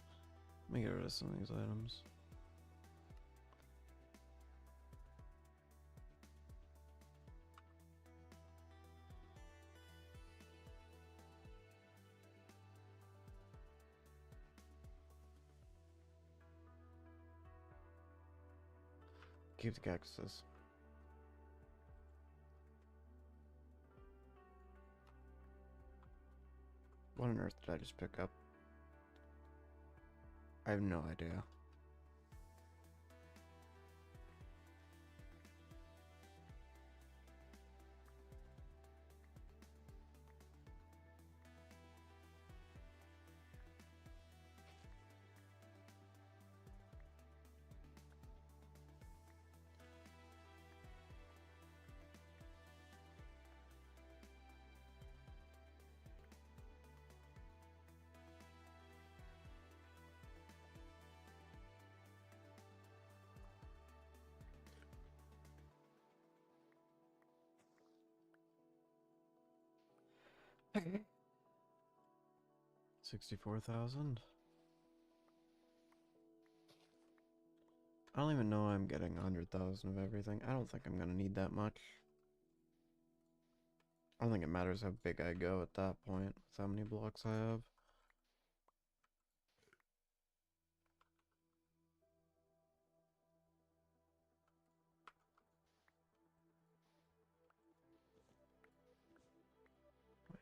Let me get rid of some of these items. Keep the cactuses. What on earth did I just pick up? I have no idea. Okay. 64,000. I don't even know I'm getting 100,000 of everything. I don't think I'm gonna need that much. I don't think it matters how big I go at that point, with how many blocks I have.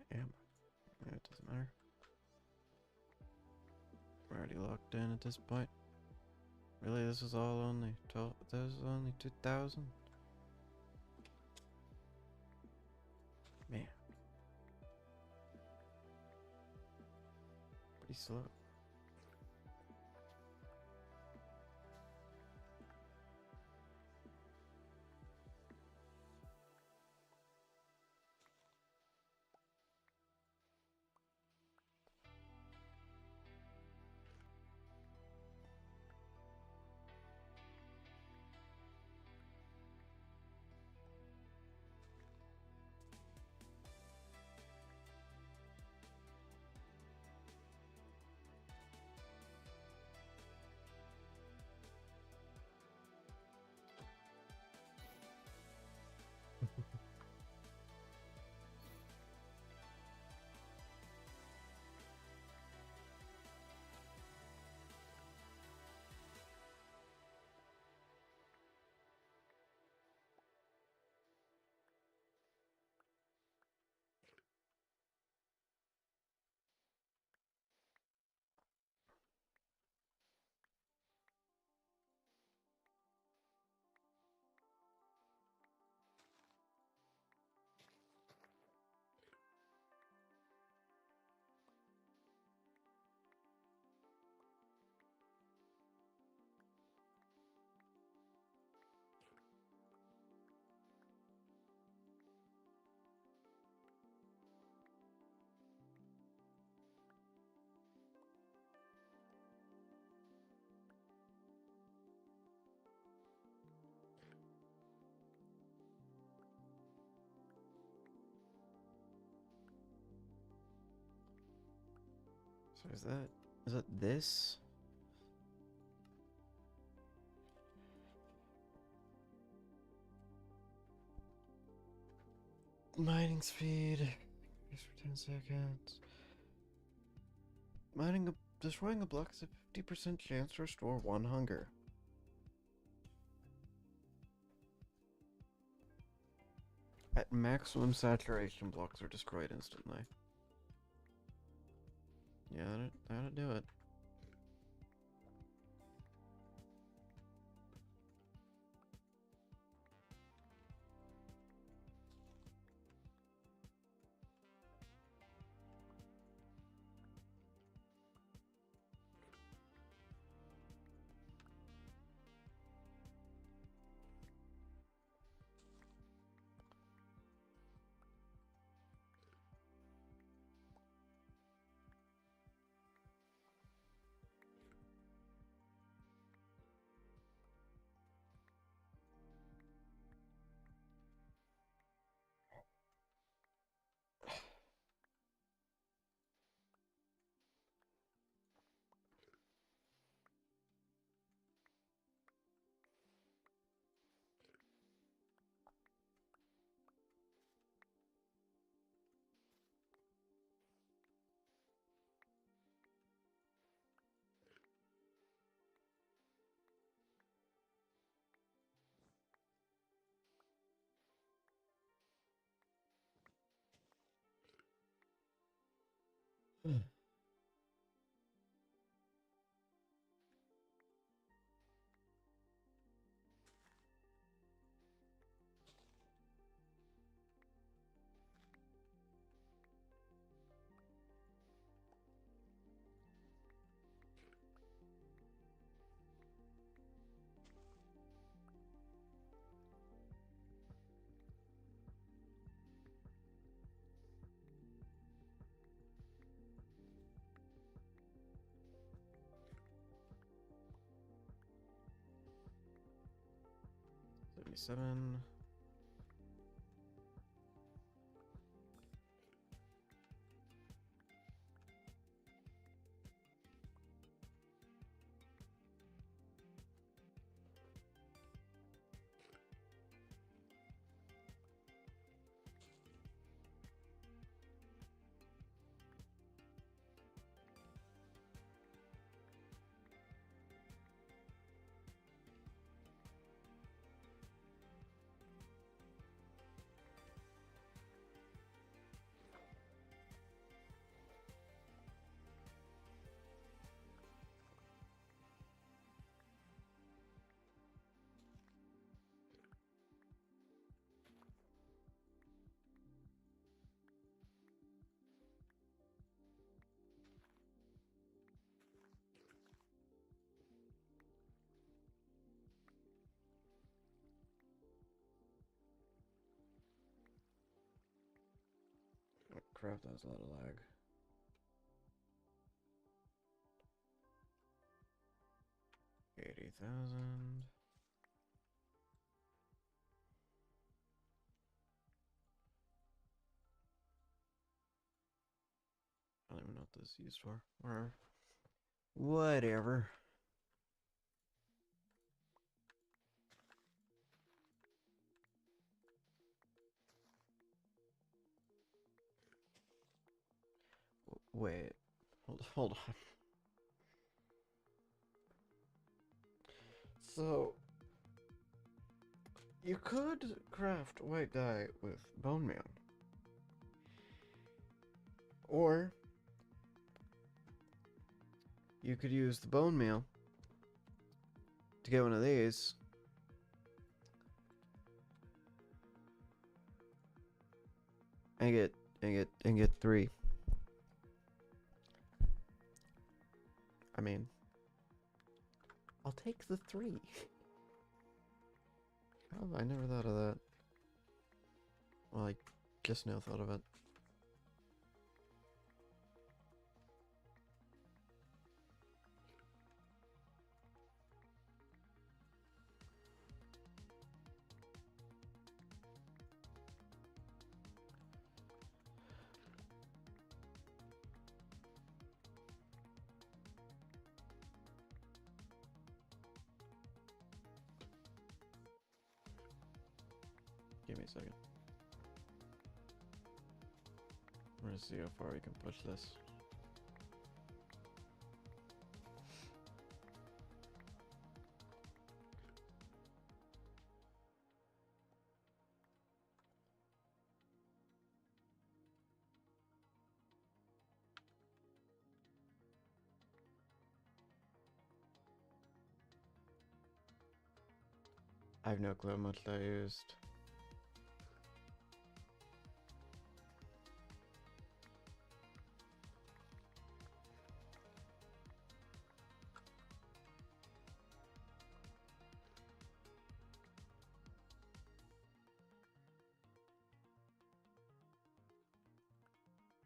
Where am I? Yeah, it doesn't matter. We're already locked in at this point. Really, this is all only 12. This is only 2,000. Man, pretty slow. So is that this? Mining speed. Just for 10 seconds. Destroying a block is a 50% chance to restore 1 hunger. At maximum saturation, blocks are destroyed instantly. Yeah, that'll do it. 77. Oh, crap, that was a lot of lag. $80,000. I don't even know what this is used for. Or whatever. Wait. Hold on. So, you could craft white dye with bone meal. Or, you could use the bone meal to get one of these. And get 3. I mean, I'll take the 3. Oh, I never thought of that. Well, I just now thought of it. Give me a second. We're gonna see how far we can push this. I have no clue how much I used.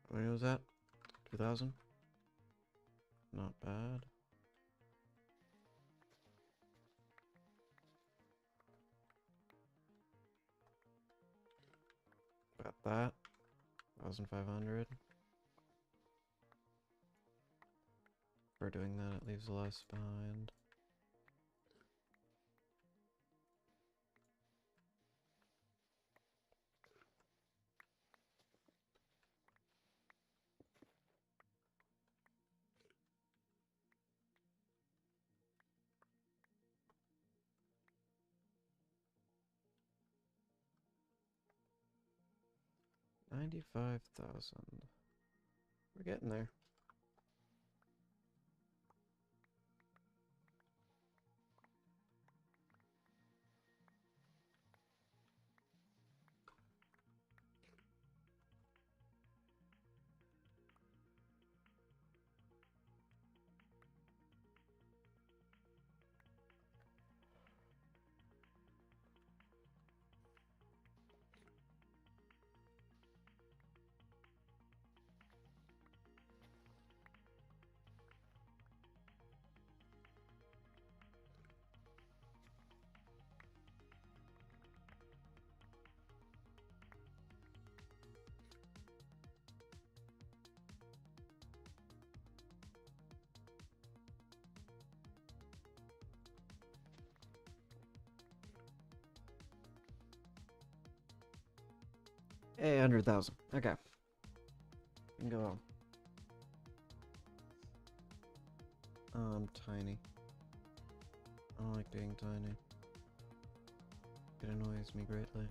When was that? 2000? Not bad. Got that. 1,500. For doing that, it leaves less behind. $95,000. We're getting there. Hey, 100,000. Okay. You can go home. Oh, I'm tiny. I don't like being tiny. It annoys me greatly.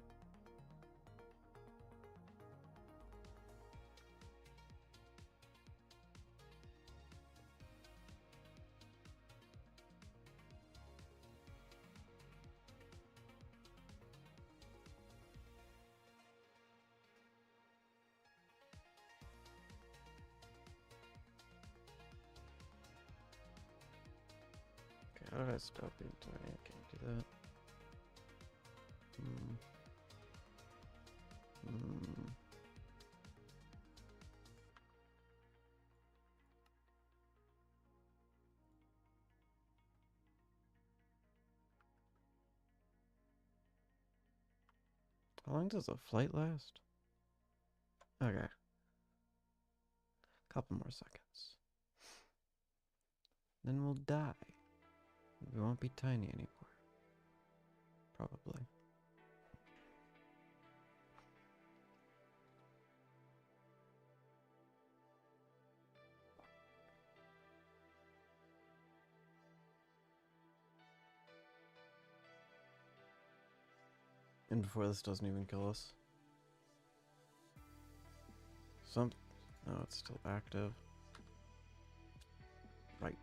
Okay, how did I stop being tiny? I can't do that. How long does a flight last? Okay. Couple more seconds. Then we'll die. We won't be tiny anymore. Probably. And before this doesn't even kill us. No, it's still active. Right.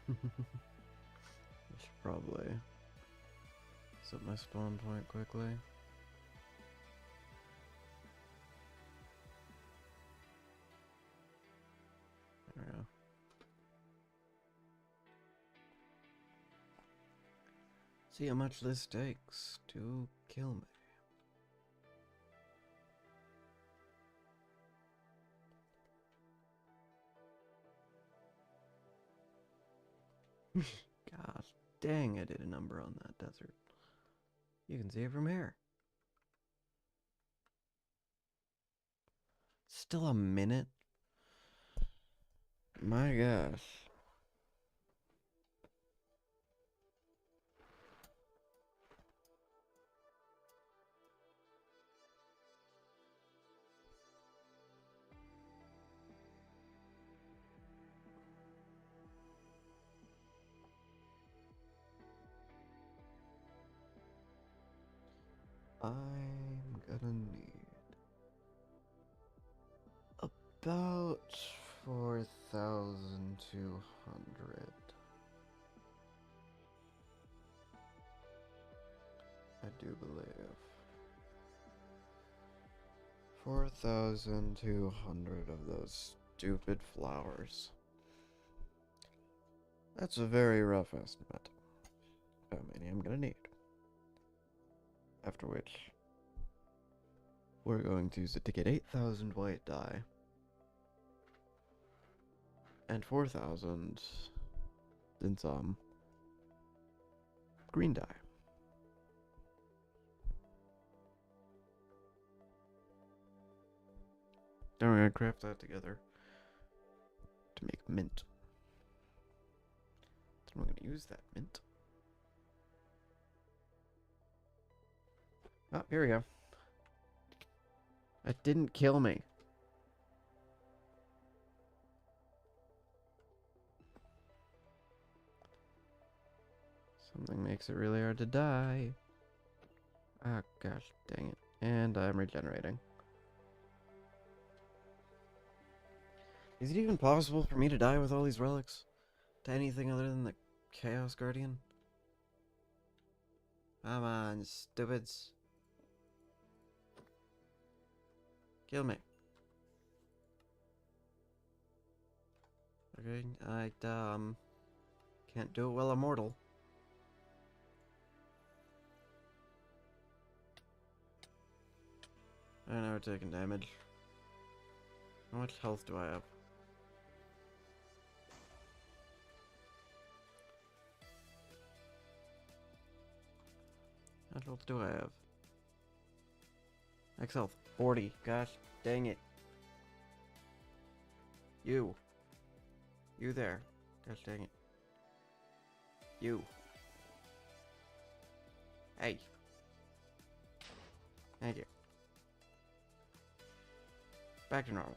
I should probably set my spawn point quickly. There we go. See how much this takes to kill me. Gosh dang, I did a number on that desert. You can see it from here. Still a minute? My gosh. I'm gonna need about 4,200. I do believe. 4,200 of those stupid flowers. That's a very rough estimate of how many I'm gonna need. After which, we're going to use it to get 8,000 white dye. And 4,000 in some green dye. Then we're gonna craft that together to make mint. Then we're gonna use that mint. Oh, here we go. It didn't kill me. Something makes it really hard to die. Ah, gosh, dang it. And I'm regenerating. Is it even possible for me to die with all these relics? To anything other than the Chaos Guardian? Come on, stupids. Kill me. Okay, I, can't do it while I'm mortal. I know we're taking damage. How much health do I have? How much health do I have? Max health, 40. Gosh, dang it. You. You there. Gosh, dang it. You. Hey. Thank you. Back to normal.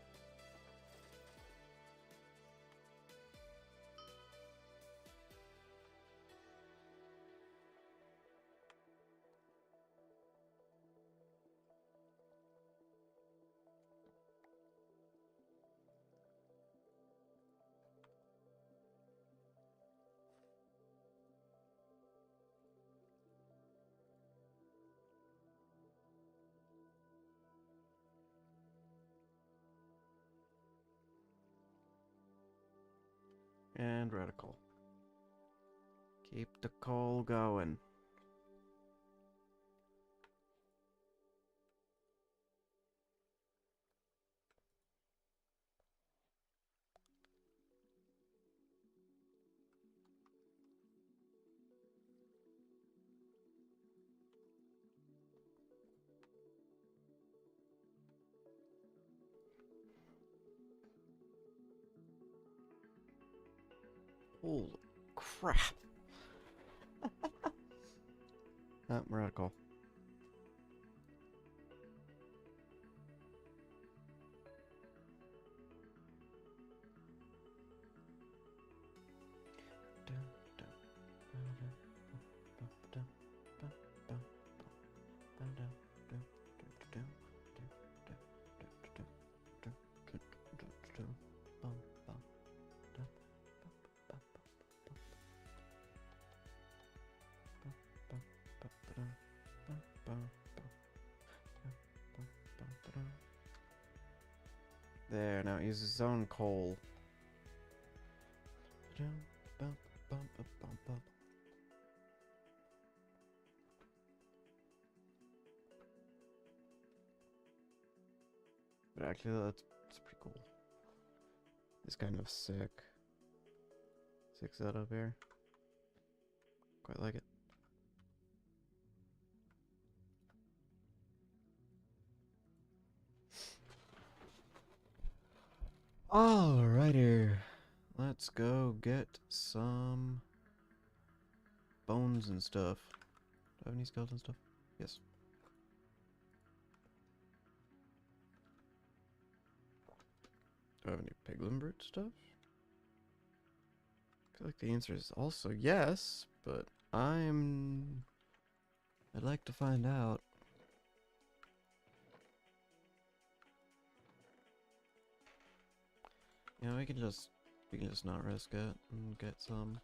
And reticle. Keep the coal going. Holy crap. Reticle. There, now it uses its own coal. But actually, that's pretty cool. It's kind of sick. Sick setup here. Quite like it. Alrighty. Let's go get some bones and stuff. Do I have any skeleton stuff? Yes. Do I have any piglin brute stuff? I feel like the answer is also yes, but I'd like to find out. Yeah, we can just not risk it and get some.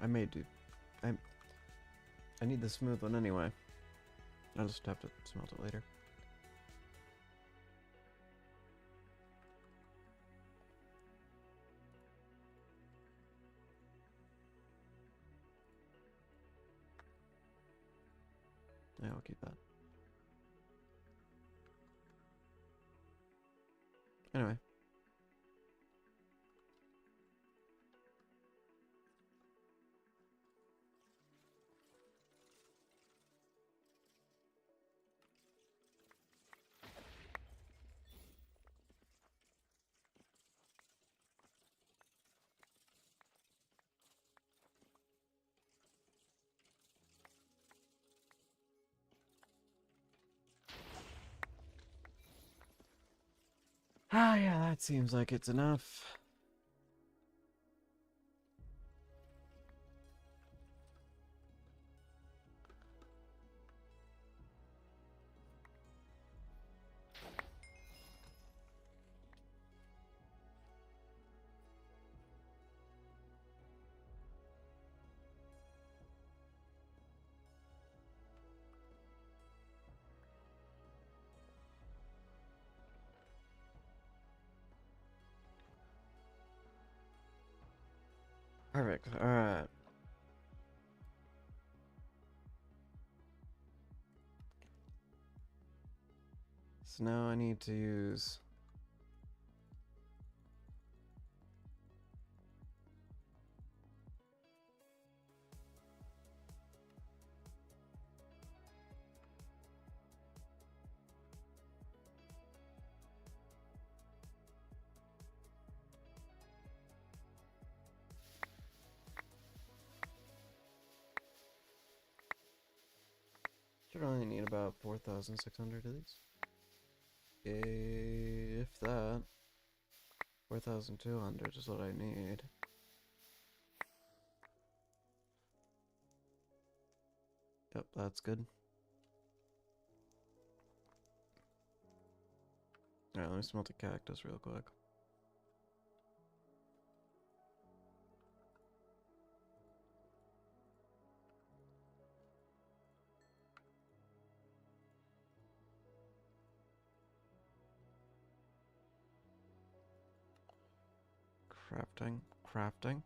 I may do. I need the smooth one anyway. I'll just have to smelt it later. Anyway. Ah, yeah, that seems like it's enough. Perfect. Alright. So now I need to use... Should only need about 4,600 of these. If that. 4,200 is what I need. Yep, that's good. Alright, let me smelt a cactus real quick. Crafting.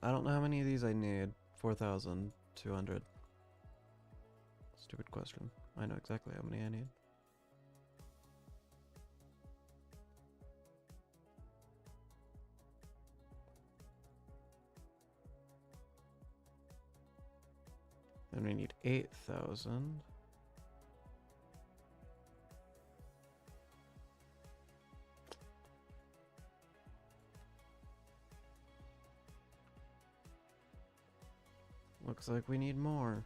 I don't know how many of these I need. 4,200. Stupid question. I know exactly how many I need. Then we need 8,000. Looks like we need more.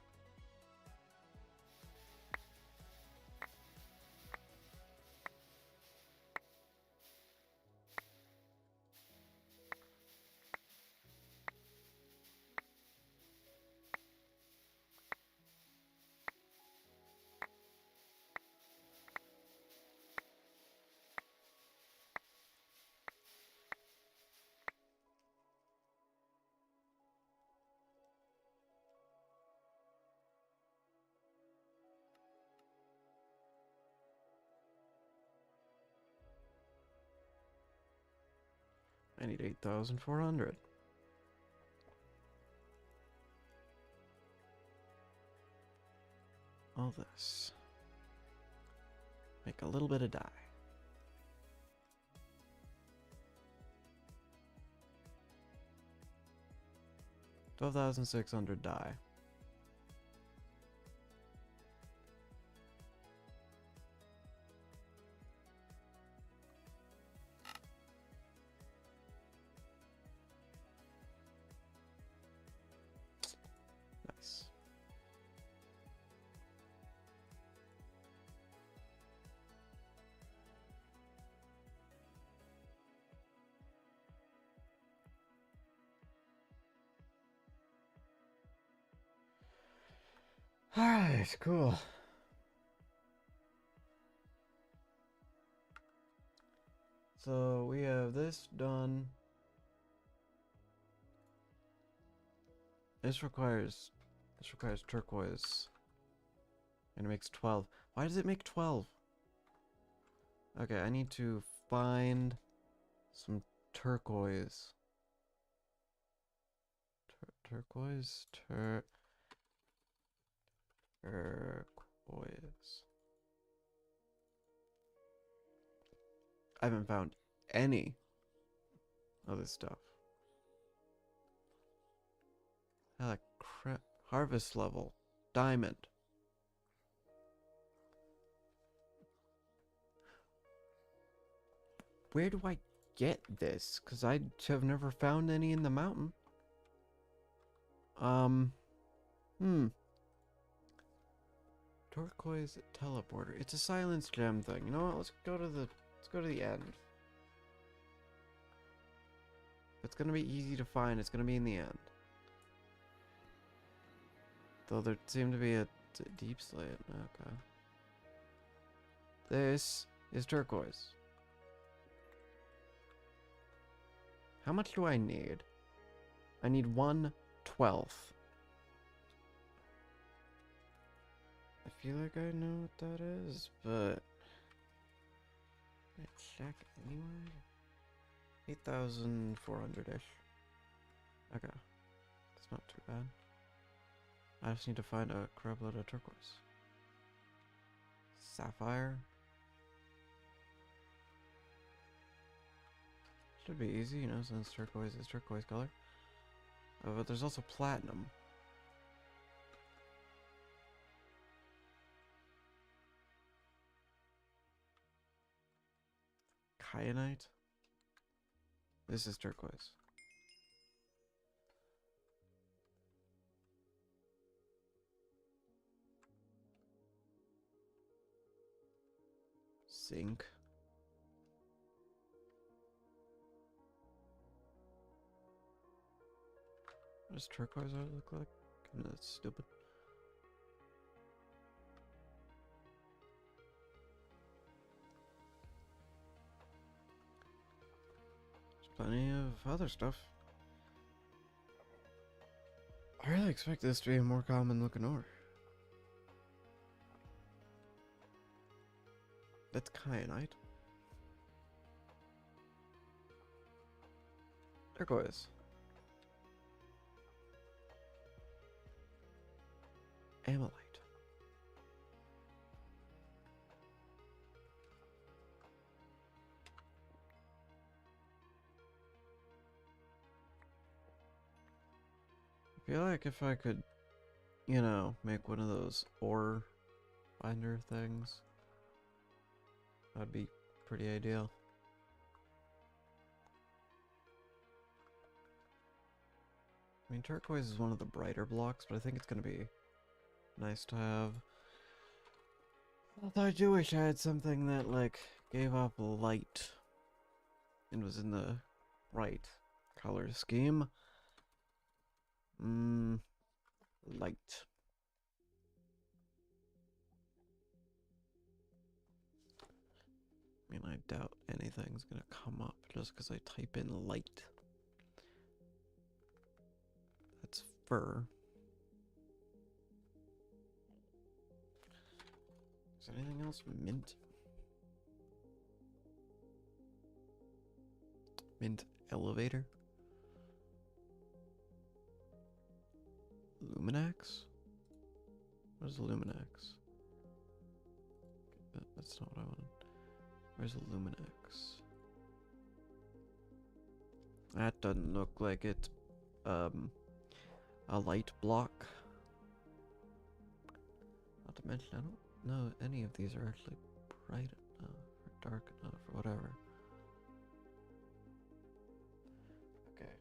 I need 8,400. All this. Make a little bit of dye. 12,600 dye. Nice. Alright, cool. So we have this done. This requires turquoise. And it makes 12. Why does it make 12? Okay, I need to find some turquoise. turquoise. Turquoise. I haven't found any of this stuff. Ah, crap. Harvest level. Diamond. Where do I get this? Because I have never found any in the mountain. Turquoise teleporter. It's a silence gem thing. You know what? Let's go to the end. It's gonna be easy to find. It's gonna be in the end. Though there seemed to be a deep slate. Okay. This is turquoise. How much do I need? I need 1/12. I feel like I know what that is, but let's check anyway. 8,400-ish. Okay. That's not too bad. I just need to find a crap load of turquoise. Sapphire. Should be easy, you know, since turquoise is turquoise color. But there's also platinum. Kyanite. This is turquoise. Zinc. What does turquoise look like? That's stupid. There's plenty of other stuff. I really expect this to be a more common looking ore. That's kyanite. Turquoise. Amylite. I feel like if I could, you know, make one of those ore finder things, that'd be pretty ideal. I mean, turquoise is one of the brighter blocks, but I think it's gonna be nice to have. Although I do wish I had something that, like, gave off light and was in the right color scheme. Light. I mean, I doubt anything's gonna come up just because I type in light. That's fur. Is anything else? Mint? Mint elevator? Luminax? What is a Luminax? That's not what I wanted. Where's a Luminax? That doesn't look like it's a light block. Not to mention, I don't know any of these are actually bright enough or dark enough or whatever. Okay.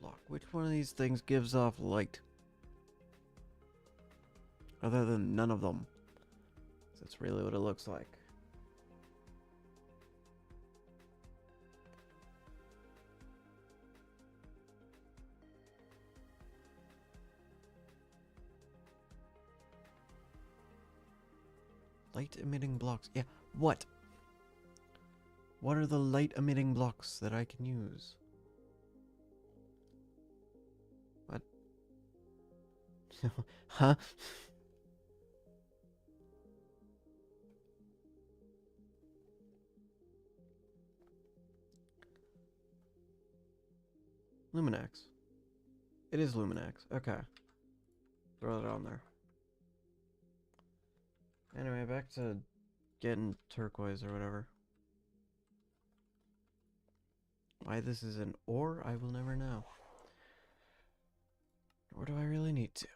Block. Which one of these things gives off light? Other than none of them. That's really what it looks like. Light emitting blocks. Yeah, what? What are the light emitting blocks that I can use? What? Huh? Luminax. It is Luminax. Okay. Throw that on there. Anyway, back to getting turquoise or whatever. Why this is an ore, I will never know. Or do I really need to?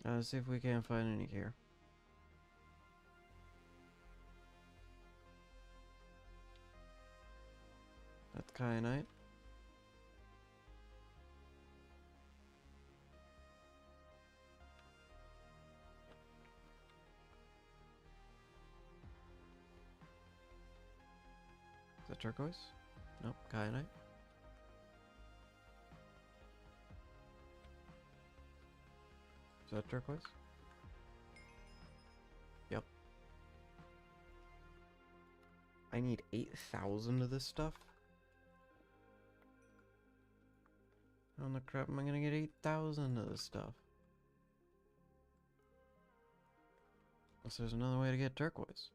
Let's see if we can't find any here. That's kyanite. Is that turquoise? Nope, kyanite. Is that turquoise? Yep. I need 8,000 of this stuff? How in the crap am I gonna get 8,000 of this stuff? Unless there's another way to get turquoise.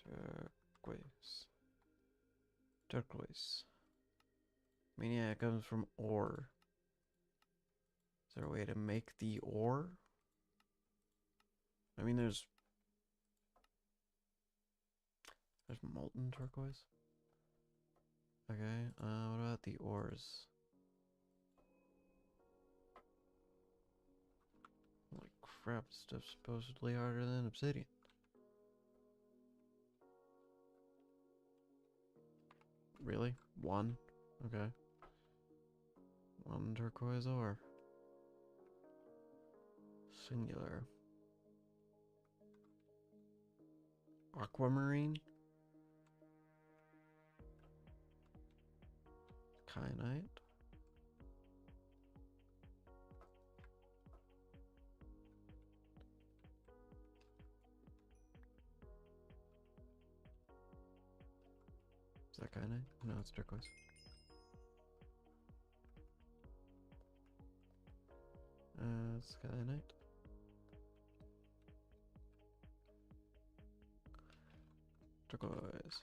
Turquoise. Turquoise. I mean, yeah, it comes from ore. Is there a way to make the ore? I mean, there's molten turquoise. Okay, what about the ores? Holy crap, stuff's supposedly harder than obsidian. Really? One? Okay. One turquoise ore. Singular. Aquamarine? Kyanite? Is that kyanite? No, it's turquoise. It's kyanite. Turquoise.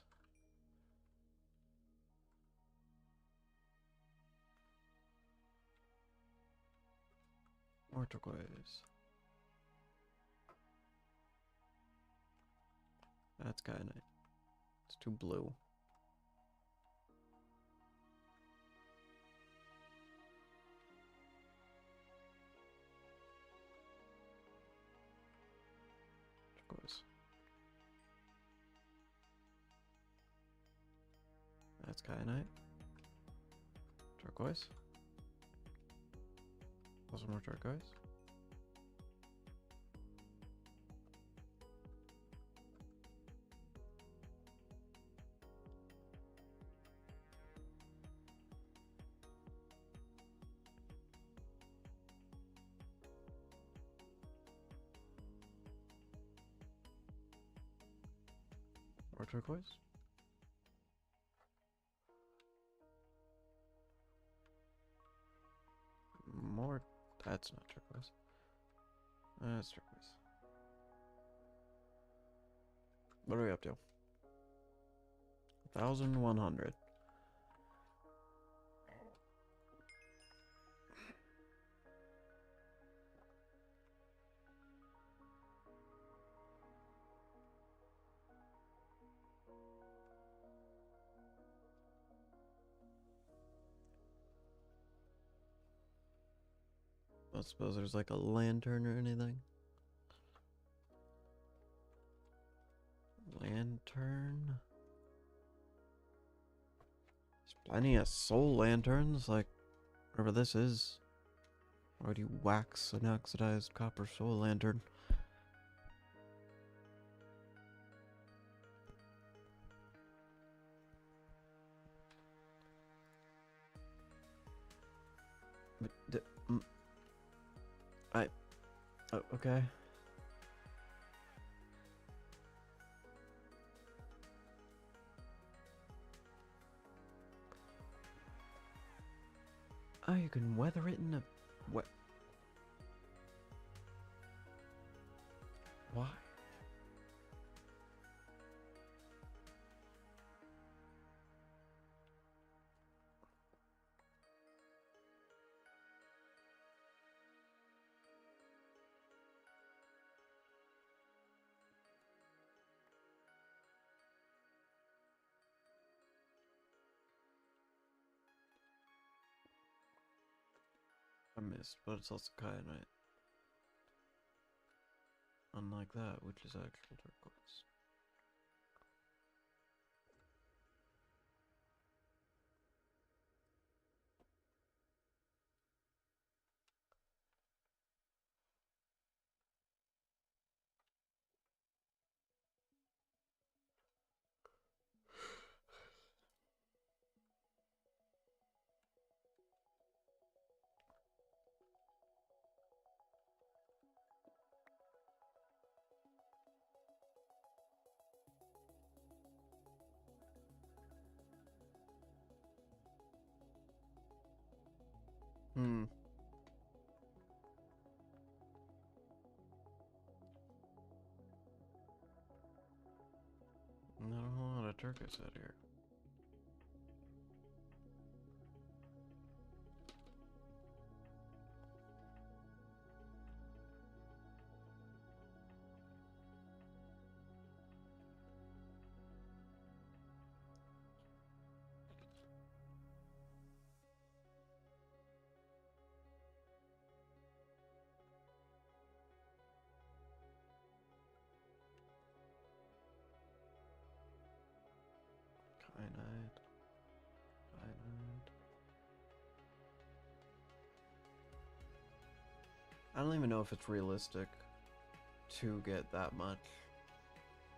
More turquoise. That's kyanite. It's too blue. Turquoise. That's kyanite. Turquoise. Also more turquoise. More turquoise. More. That's not turquoise. That's turquoise. What are we up to? 1,100. I suppose there's like a lantern or anything. Lantern? There's plenty of soul lanterns, like whatever this is. Already wax an oxidized copper soul lantern. Oh, okay. Oh, you can weather it in a... What? Why? I missed, but it's also kyanite. Unlike that, which is actual turquoise. Hmm. Not a whole lot of turquoise out here. Kyanite. Kyanite. I don't even know if it's realistic to get that much.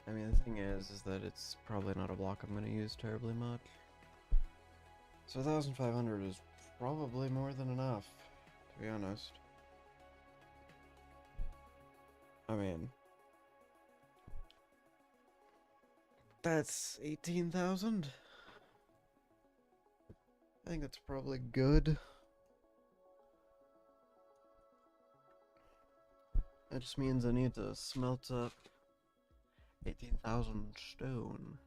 I mean, the thing is that it's probably not a block I'm going to use terribly much. So 1,500 is probably more than enough, to be honest. I mean, that's 18,000. I think that's probably good. That just means I need to smelt up 18,000 stone.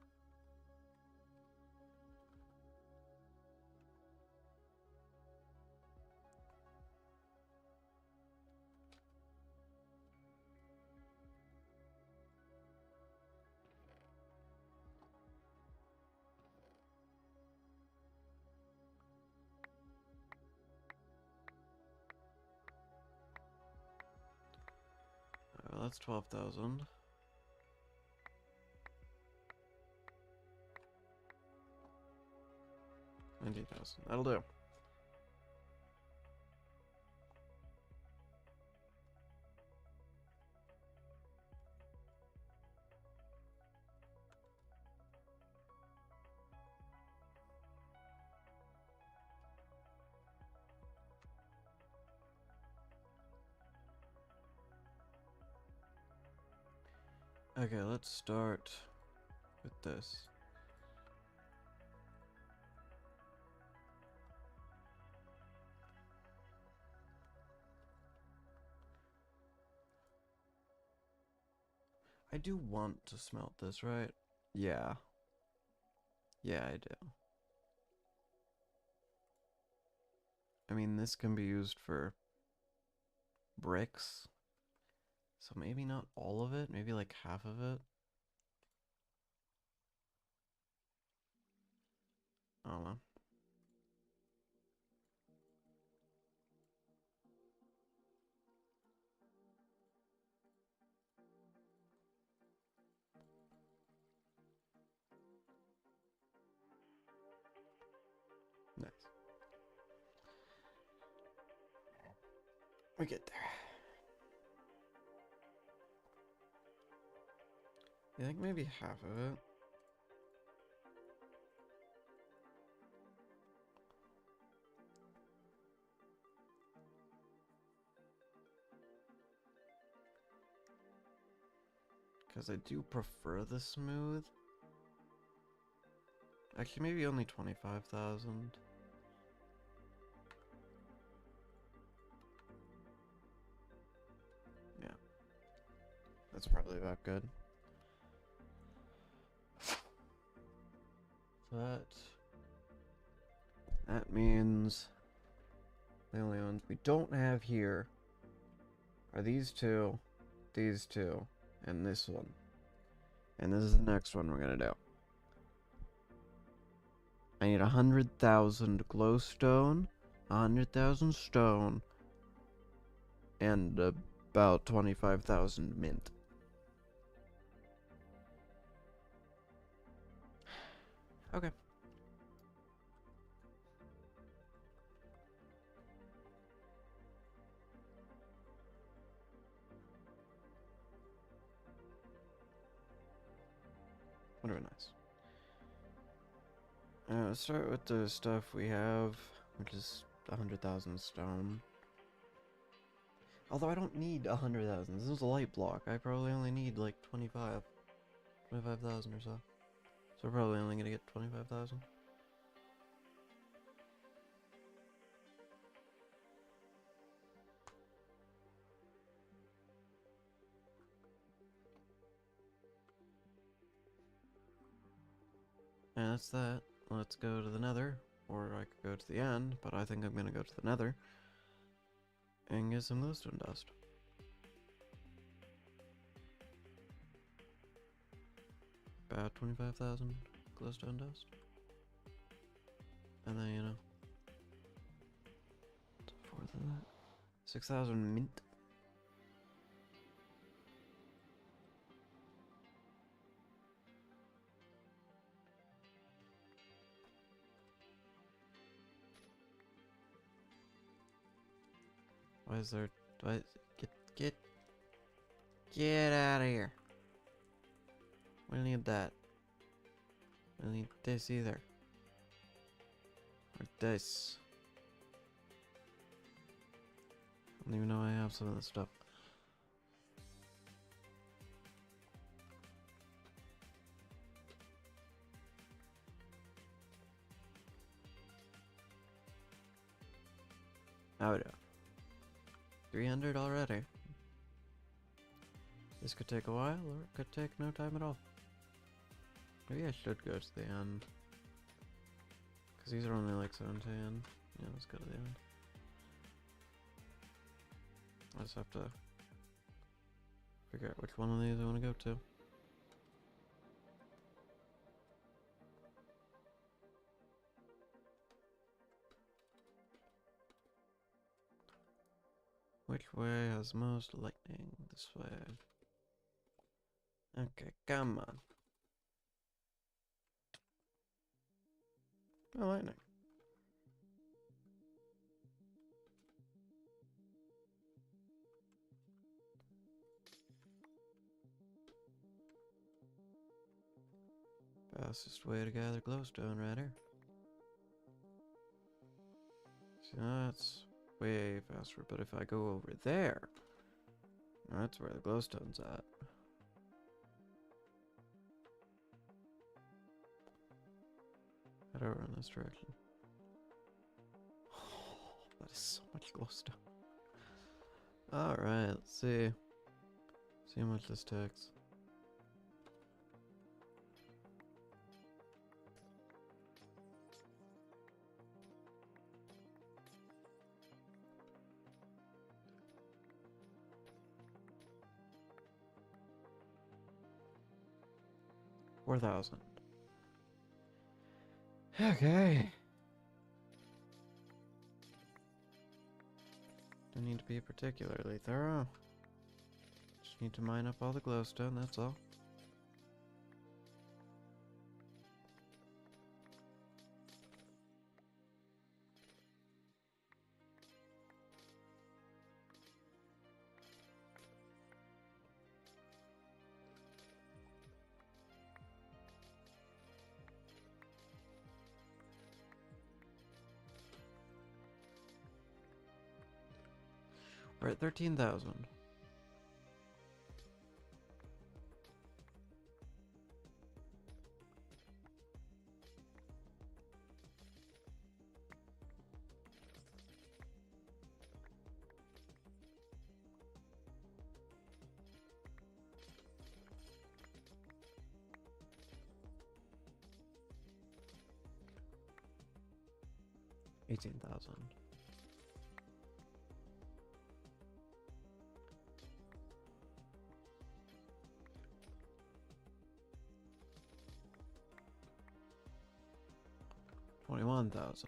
Well, that's 12,000. $19,000. That'll do. Okay, let's start with this. I do want to smelt this, right? Yeah. Yeah, I do. I mean, this can be used for bricks. So maybe not all of it, maybe like half of it. I don't know. Nice. We get there. I think maybe half of it. Because I do prefer the smooth. Actually, maybe only 25,000. Yeah. That's probably about good. But that means the only ones we don't have here are these two, and this one. And this is the next one we're gonna do. I need 100,000 glowstone, 100,000 stone, and about 25,000 mint. Okay. Very nice. Let's start with the stuff we have, which is 100,000 stone. Although I don't need 100,000. This is a light block. I probably only need like 25,000 or so. So we're probably only gonna get 25,000. And that's that. Let's go to the nether. Or I could go to the end, but I think I'm gonna go to the nether. And get some glowstone dust. About 25,000 glowstone dust. And then, you know. More than that. 6,000 mint. Why is there... Get out of here. We don't need that. We don't need this either. Or this. I don't even know I have some of this stuff. Now we do. 300 already. This could take a while, or it could take no time at all. Maybe I should go to the end. Because these are only like 17. Yeah, let's go to the end. I just have to figure out which one of these I want to go to. Which way has most lightning? This way. Okay, come on. No lightning. Fastest way to gather glowstone right here. See, that's way faster, but if I go over there, that's where the glowstone's at. Head over in this direction. That is so much glowstone. Alright, let's see. See how much this takes. $4,000. Okay. Don't need to be particularly thorough. Just need to mine up all the glowstone, that's all. We're at 13,000. 18,000. $21,000.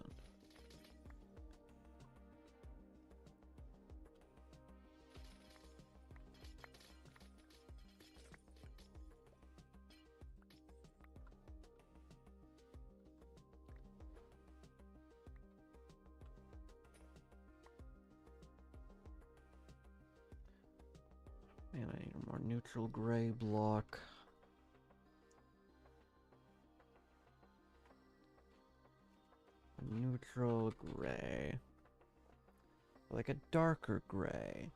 Man, I need a more neutral gray block. A neutral gray. Like a darker gray.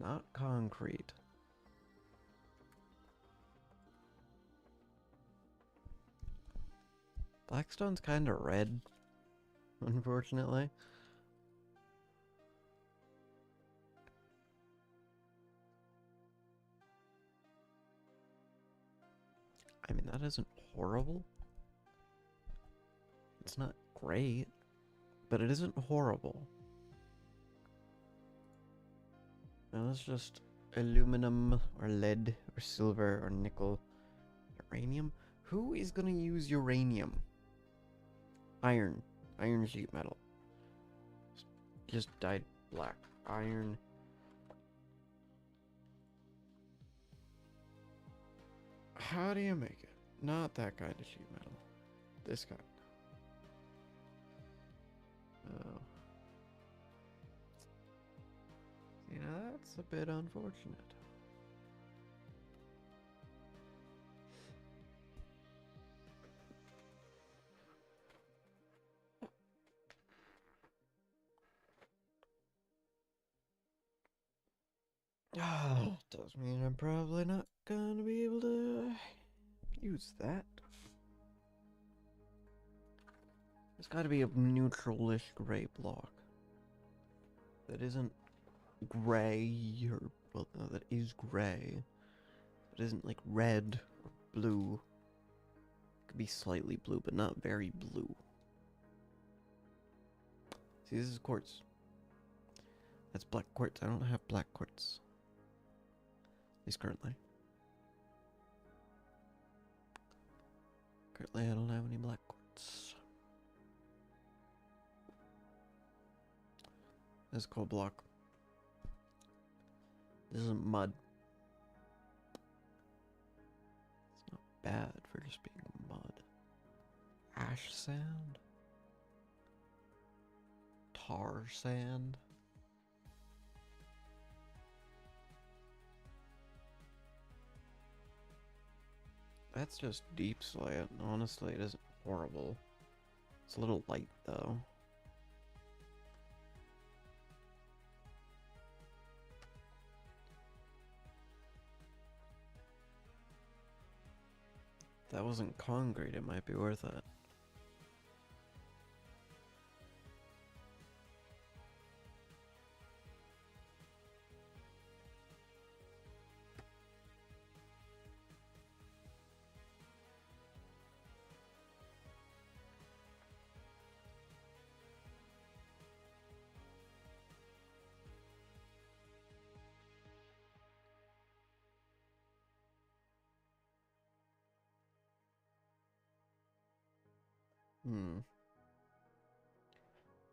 Not concrete. Blackstone's kinda red, unfortunately. I mean, that isn't horrible. It's not great, but it isn't horrible. Now let's just aluminum or lead or silver or nickel. Uranium? Who is gonna use uranium? Iron. Iron sheet metal. Just dyed black. Iron. How do you make it? Not that kind of sheet metal. This kind. Oh. You know, that's a bit unfortunate. Ah, does mean I'm probably not gonna be able to use that. There's gotta be a neutralish gray block that isn't gray, or, well, no, that is gray, but isn't like red or blue. It could be slightly blue, but not very blue. See, this is quartz. That's black quartz. I don't have black quartz. At least currently. Currently, I don't have any black quartz. This is coal block. This isn't mud. It's not bad for just being mud. Ash sand? Tar sand? That's just deep slate. Honestly, it isn't horrible. It's a little light, though. If that wasn't concrete, it might be worth it.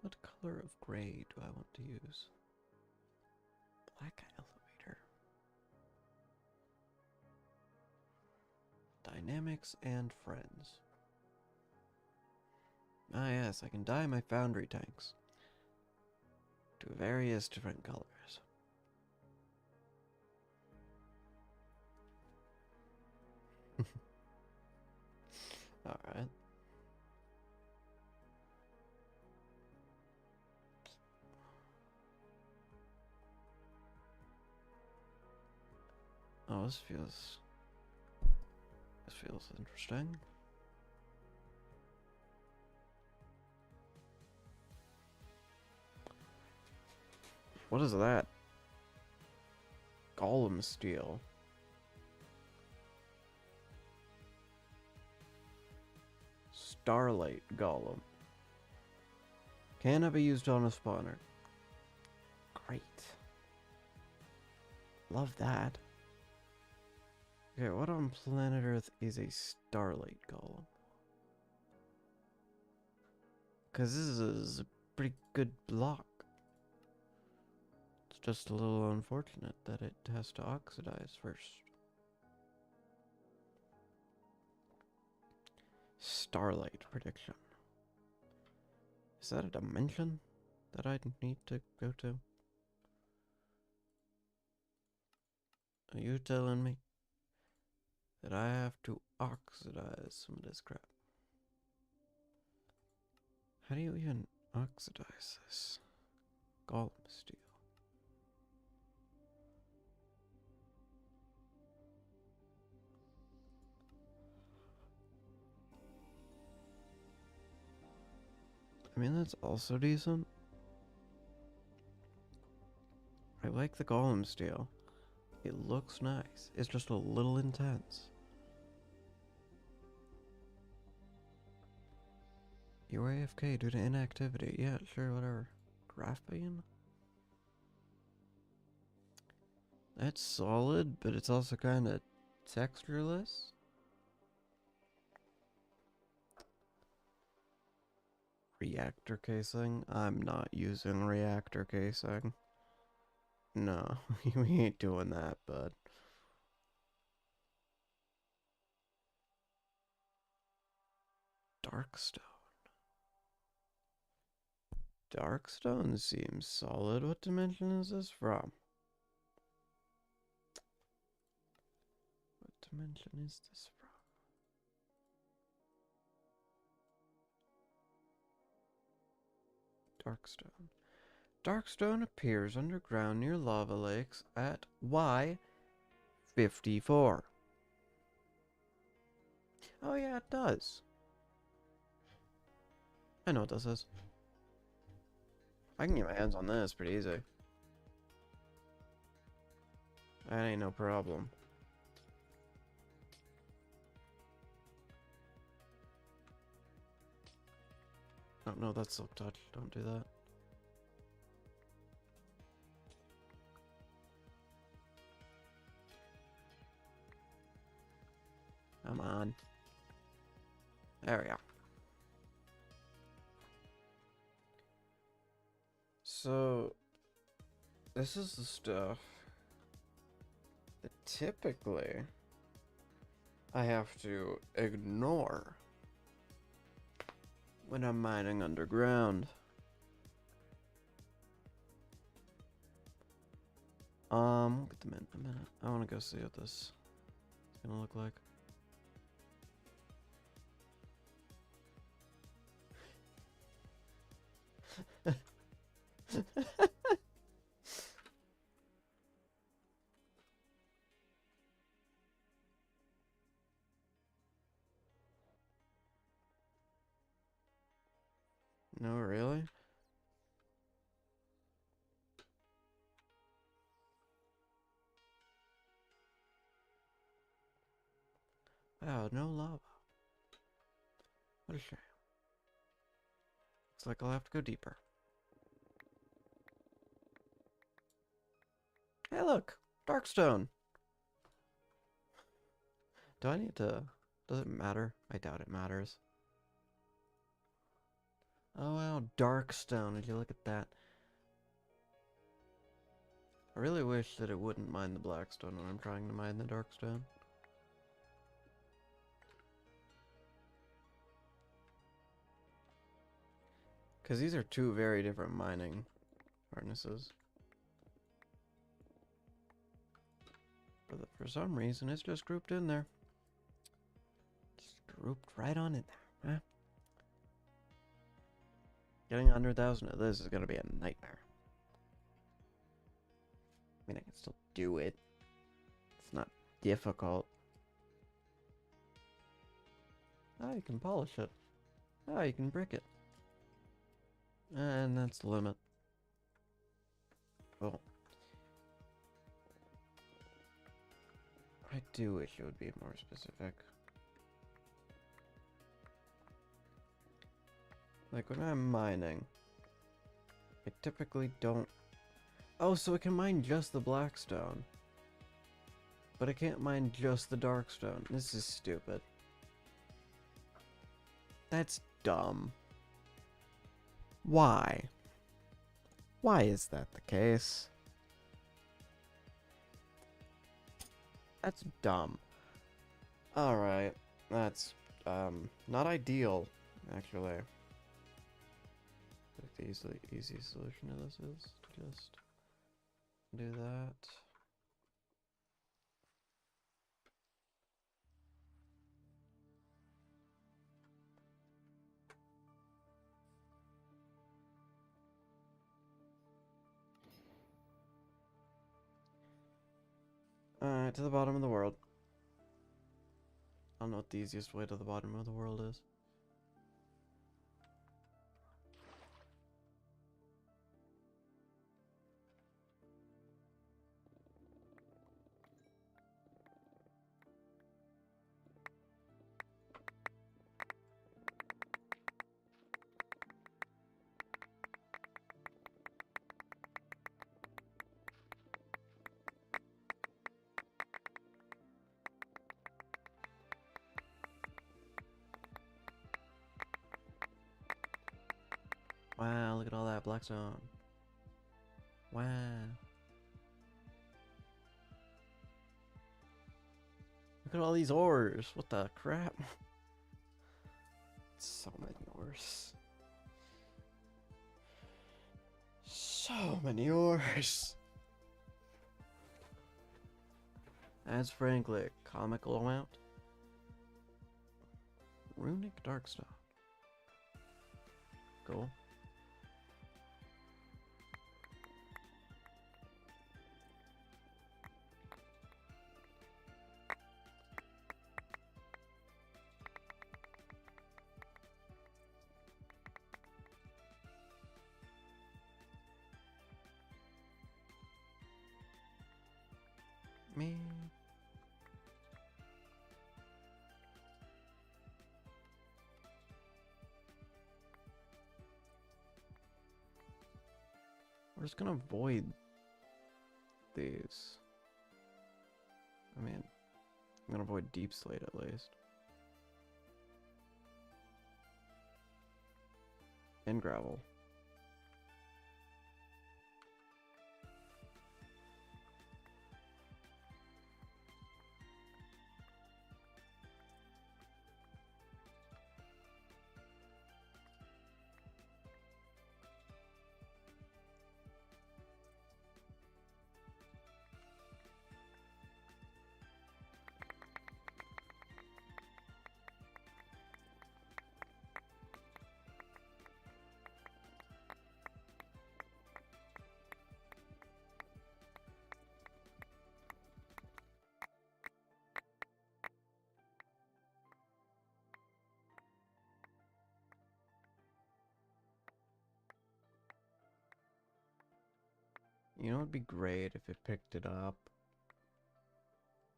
What color of gray do I want to use? Black elevator. Dynamics and friends. Ah yes, I can dye my foundry tanks to various different colors. Alright. Oh, this feels interesting. What is that? Golem steel. Starlight golem. Cannot be used on a spawner. Great. Love that. Okay, what on planet Earth is a starlight golem? Because this is a pretty good block. It's just a little unfortunate that it has to oxidize first. Starlight prediction. Is that a dimension that I need to go to? Are you telling me that I have to oxidize some of this crap? How do you even oxidize this? Golem steel. I mean, that's also decent. I like the golem steel. It looks nice. It's just a little intense. You're AFK due to inactivity. Yeah, sure, whatever. Graphene? That's solid, but it's also kind of textureless. Reactor casing? I'm not using reactor casing. No, we ain't doing that, bud. Darkstone. Darkstone seems solid. What dimension is this from? What dimension is this from? Darkstone. Darkstone appears underground near lava lakes at Y54. Oh yeah, it does. I know what this is. I can get my hands on this pretty easy. That ain't no problem. Oh no, that's silk touch. Don't do that. Come on. There we go. So, this is the stuff that typically I have to ignore when I'm mining underground. We'll get them in a minute. I want to go see what this is gonna look like. No, really? Wow, no lava. What a shame. Looks like I'll have to go deeper. Hey, look! Darkstone! Do I need to... Does it matter? I doubt it matters. Oh wow, Darkstone. Did you look at that? I really wish that it wouldn't mine the Blackstone when I'm trying to mine the Darkstone. Because these are two very different mining harnesses. But for some reason, it's just grouped in there. Just grouped right on in there, huh? Getting 100,000 of this is going to be a nightmare. I mean, I can still do it. It's not difficult. Oh, you can polish it. Oh, you can brick it. And that's the limit. Cool. I do wish it would be more specific. Like when I'm mining, I typically don't... Oh, so it can mine just the black stone. But it can't mine just the dark stone. This is stupid. That's dumb. Why? Why is that the case? That's dumb. Alright. That's, not ideal, actually. But the easy solution to this is to just do that. Alright, to the bottom of the world. I don't know what the easiest way to the bottom of the world is. Wow, look at all that black stone. Wow. Look at all these ores. What the crap? So many ores. So many ores. As frankly, comical amount. Runic Darkstone. Cool. Me. We're just gonna avoid these. I mean, I'm gonna avoid deep slate at least. And gravel. You know, it'd be great if it picked it up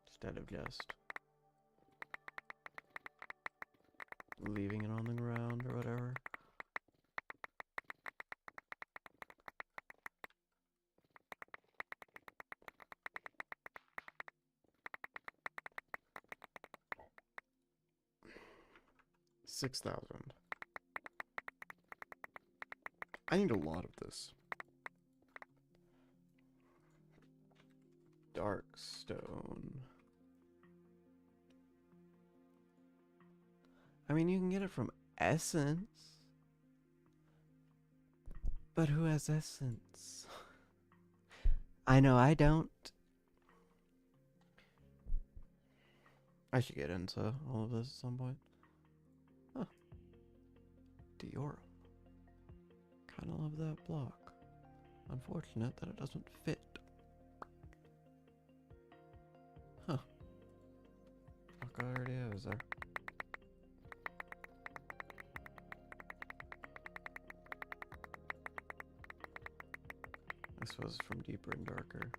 instead of just leaving it on the ground or whatever. $6,000. I need a lot of this. Dark stone. I mean, you can get it from essence. But who has essence? I know I don't. I should get into all of this at some point. Huh. Diorum. Kinda love that block. Unfortunate that it doesn't fit. Huh. Fuck, already is there. This was from deeper and darker.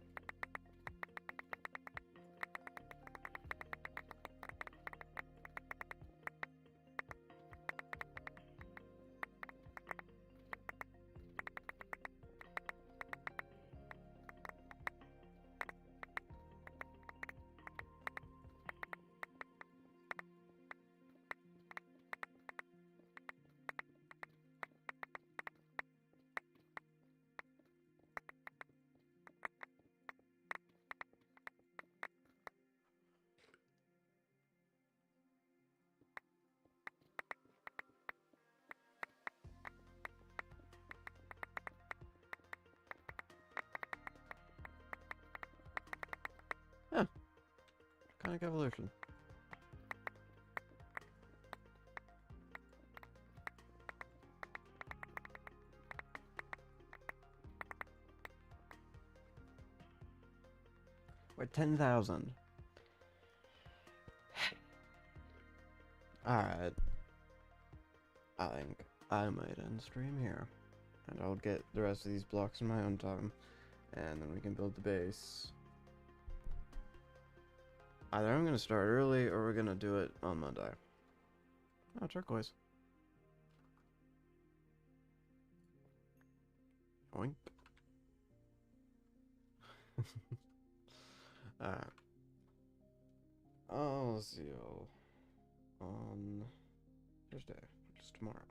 Volcanic evolution. We're 10,000. Alright. I think I might end stream here. And I'll get the rest of these blocks in my own time. And then we can build the base. Either I'm gonna start early or we're gonna do it on Monday. Oh, turquoise. Oink. Alright. I'll see y'all on Thursday, which is tomorrow.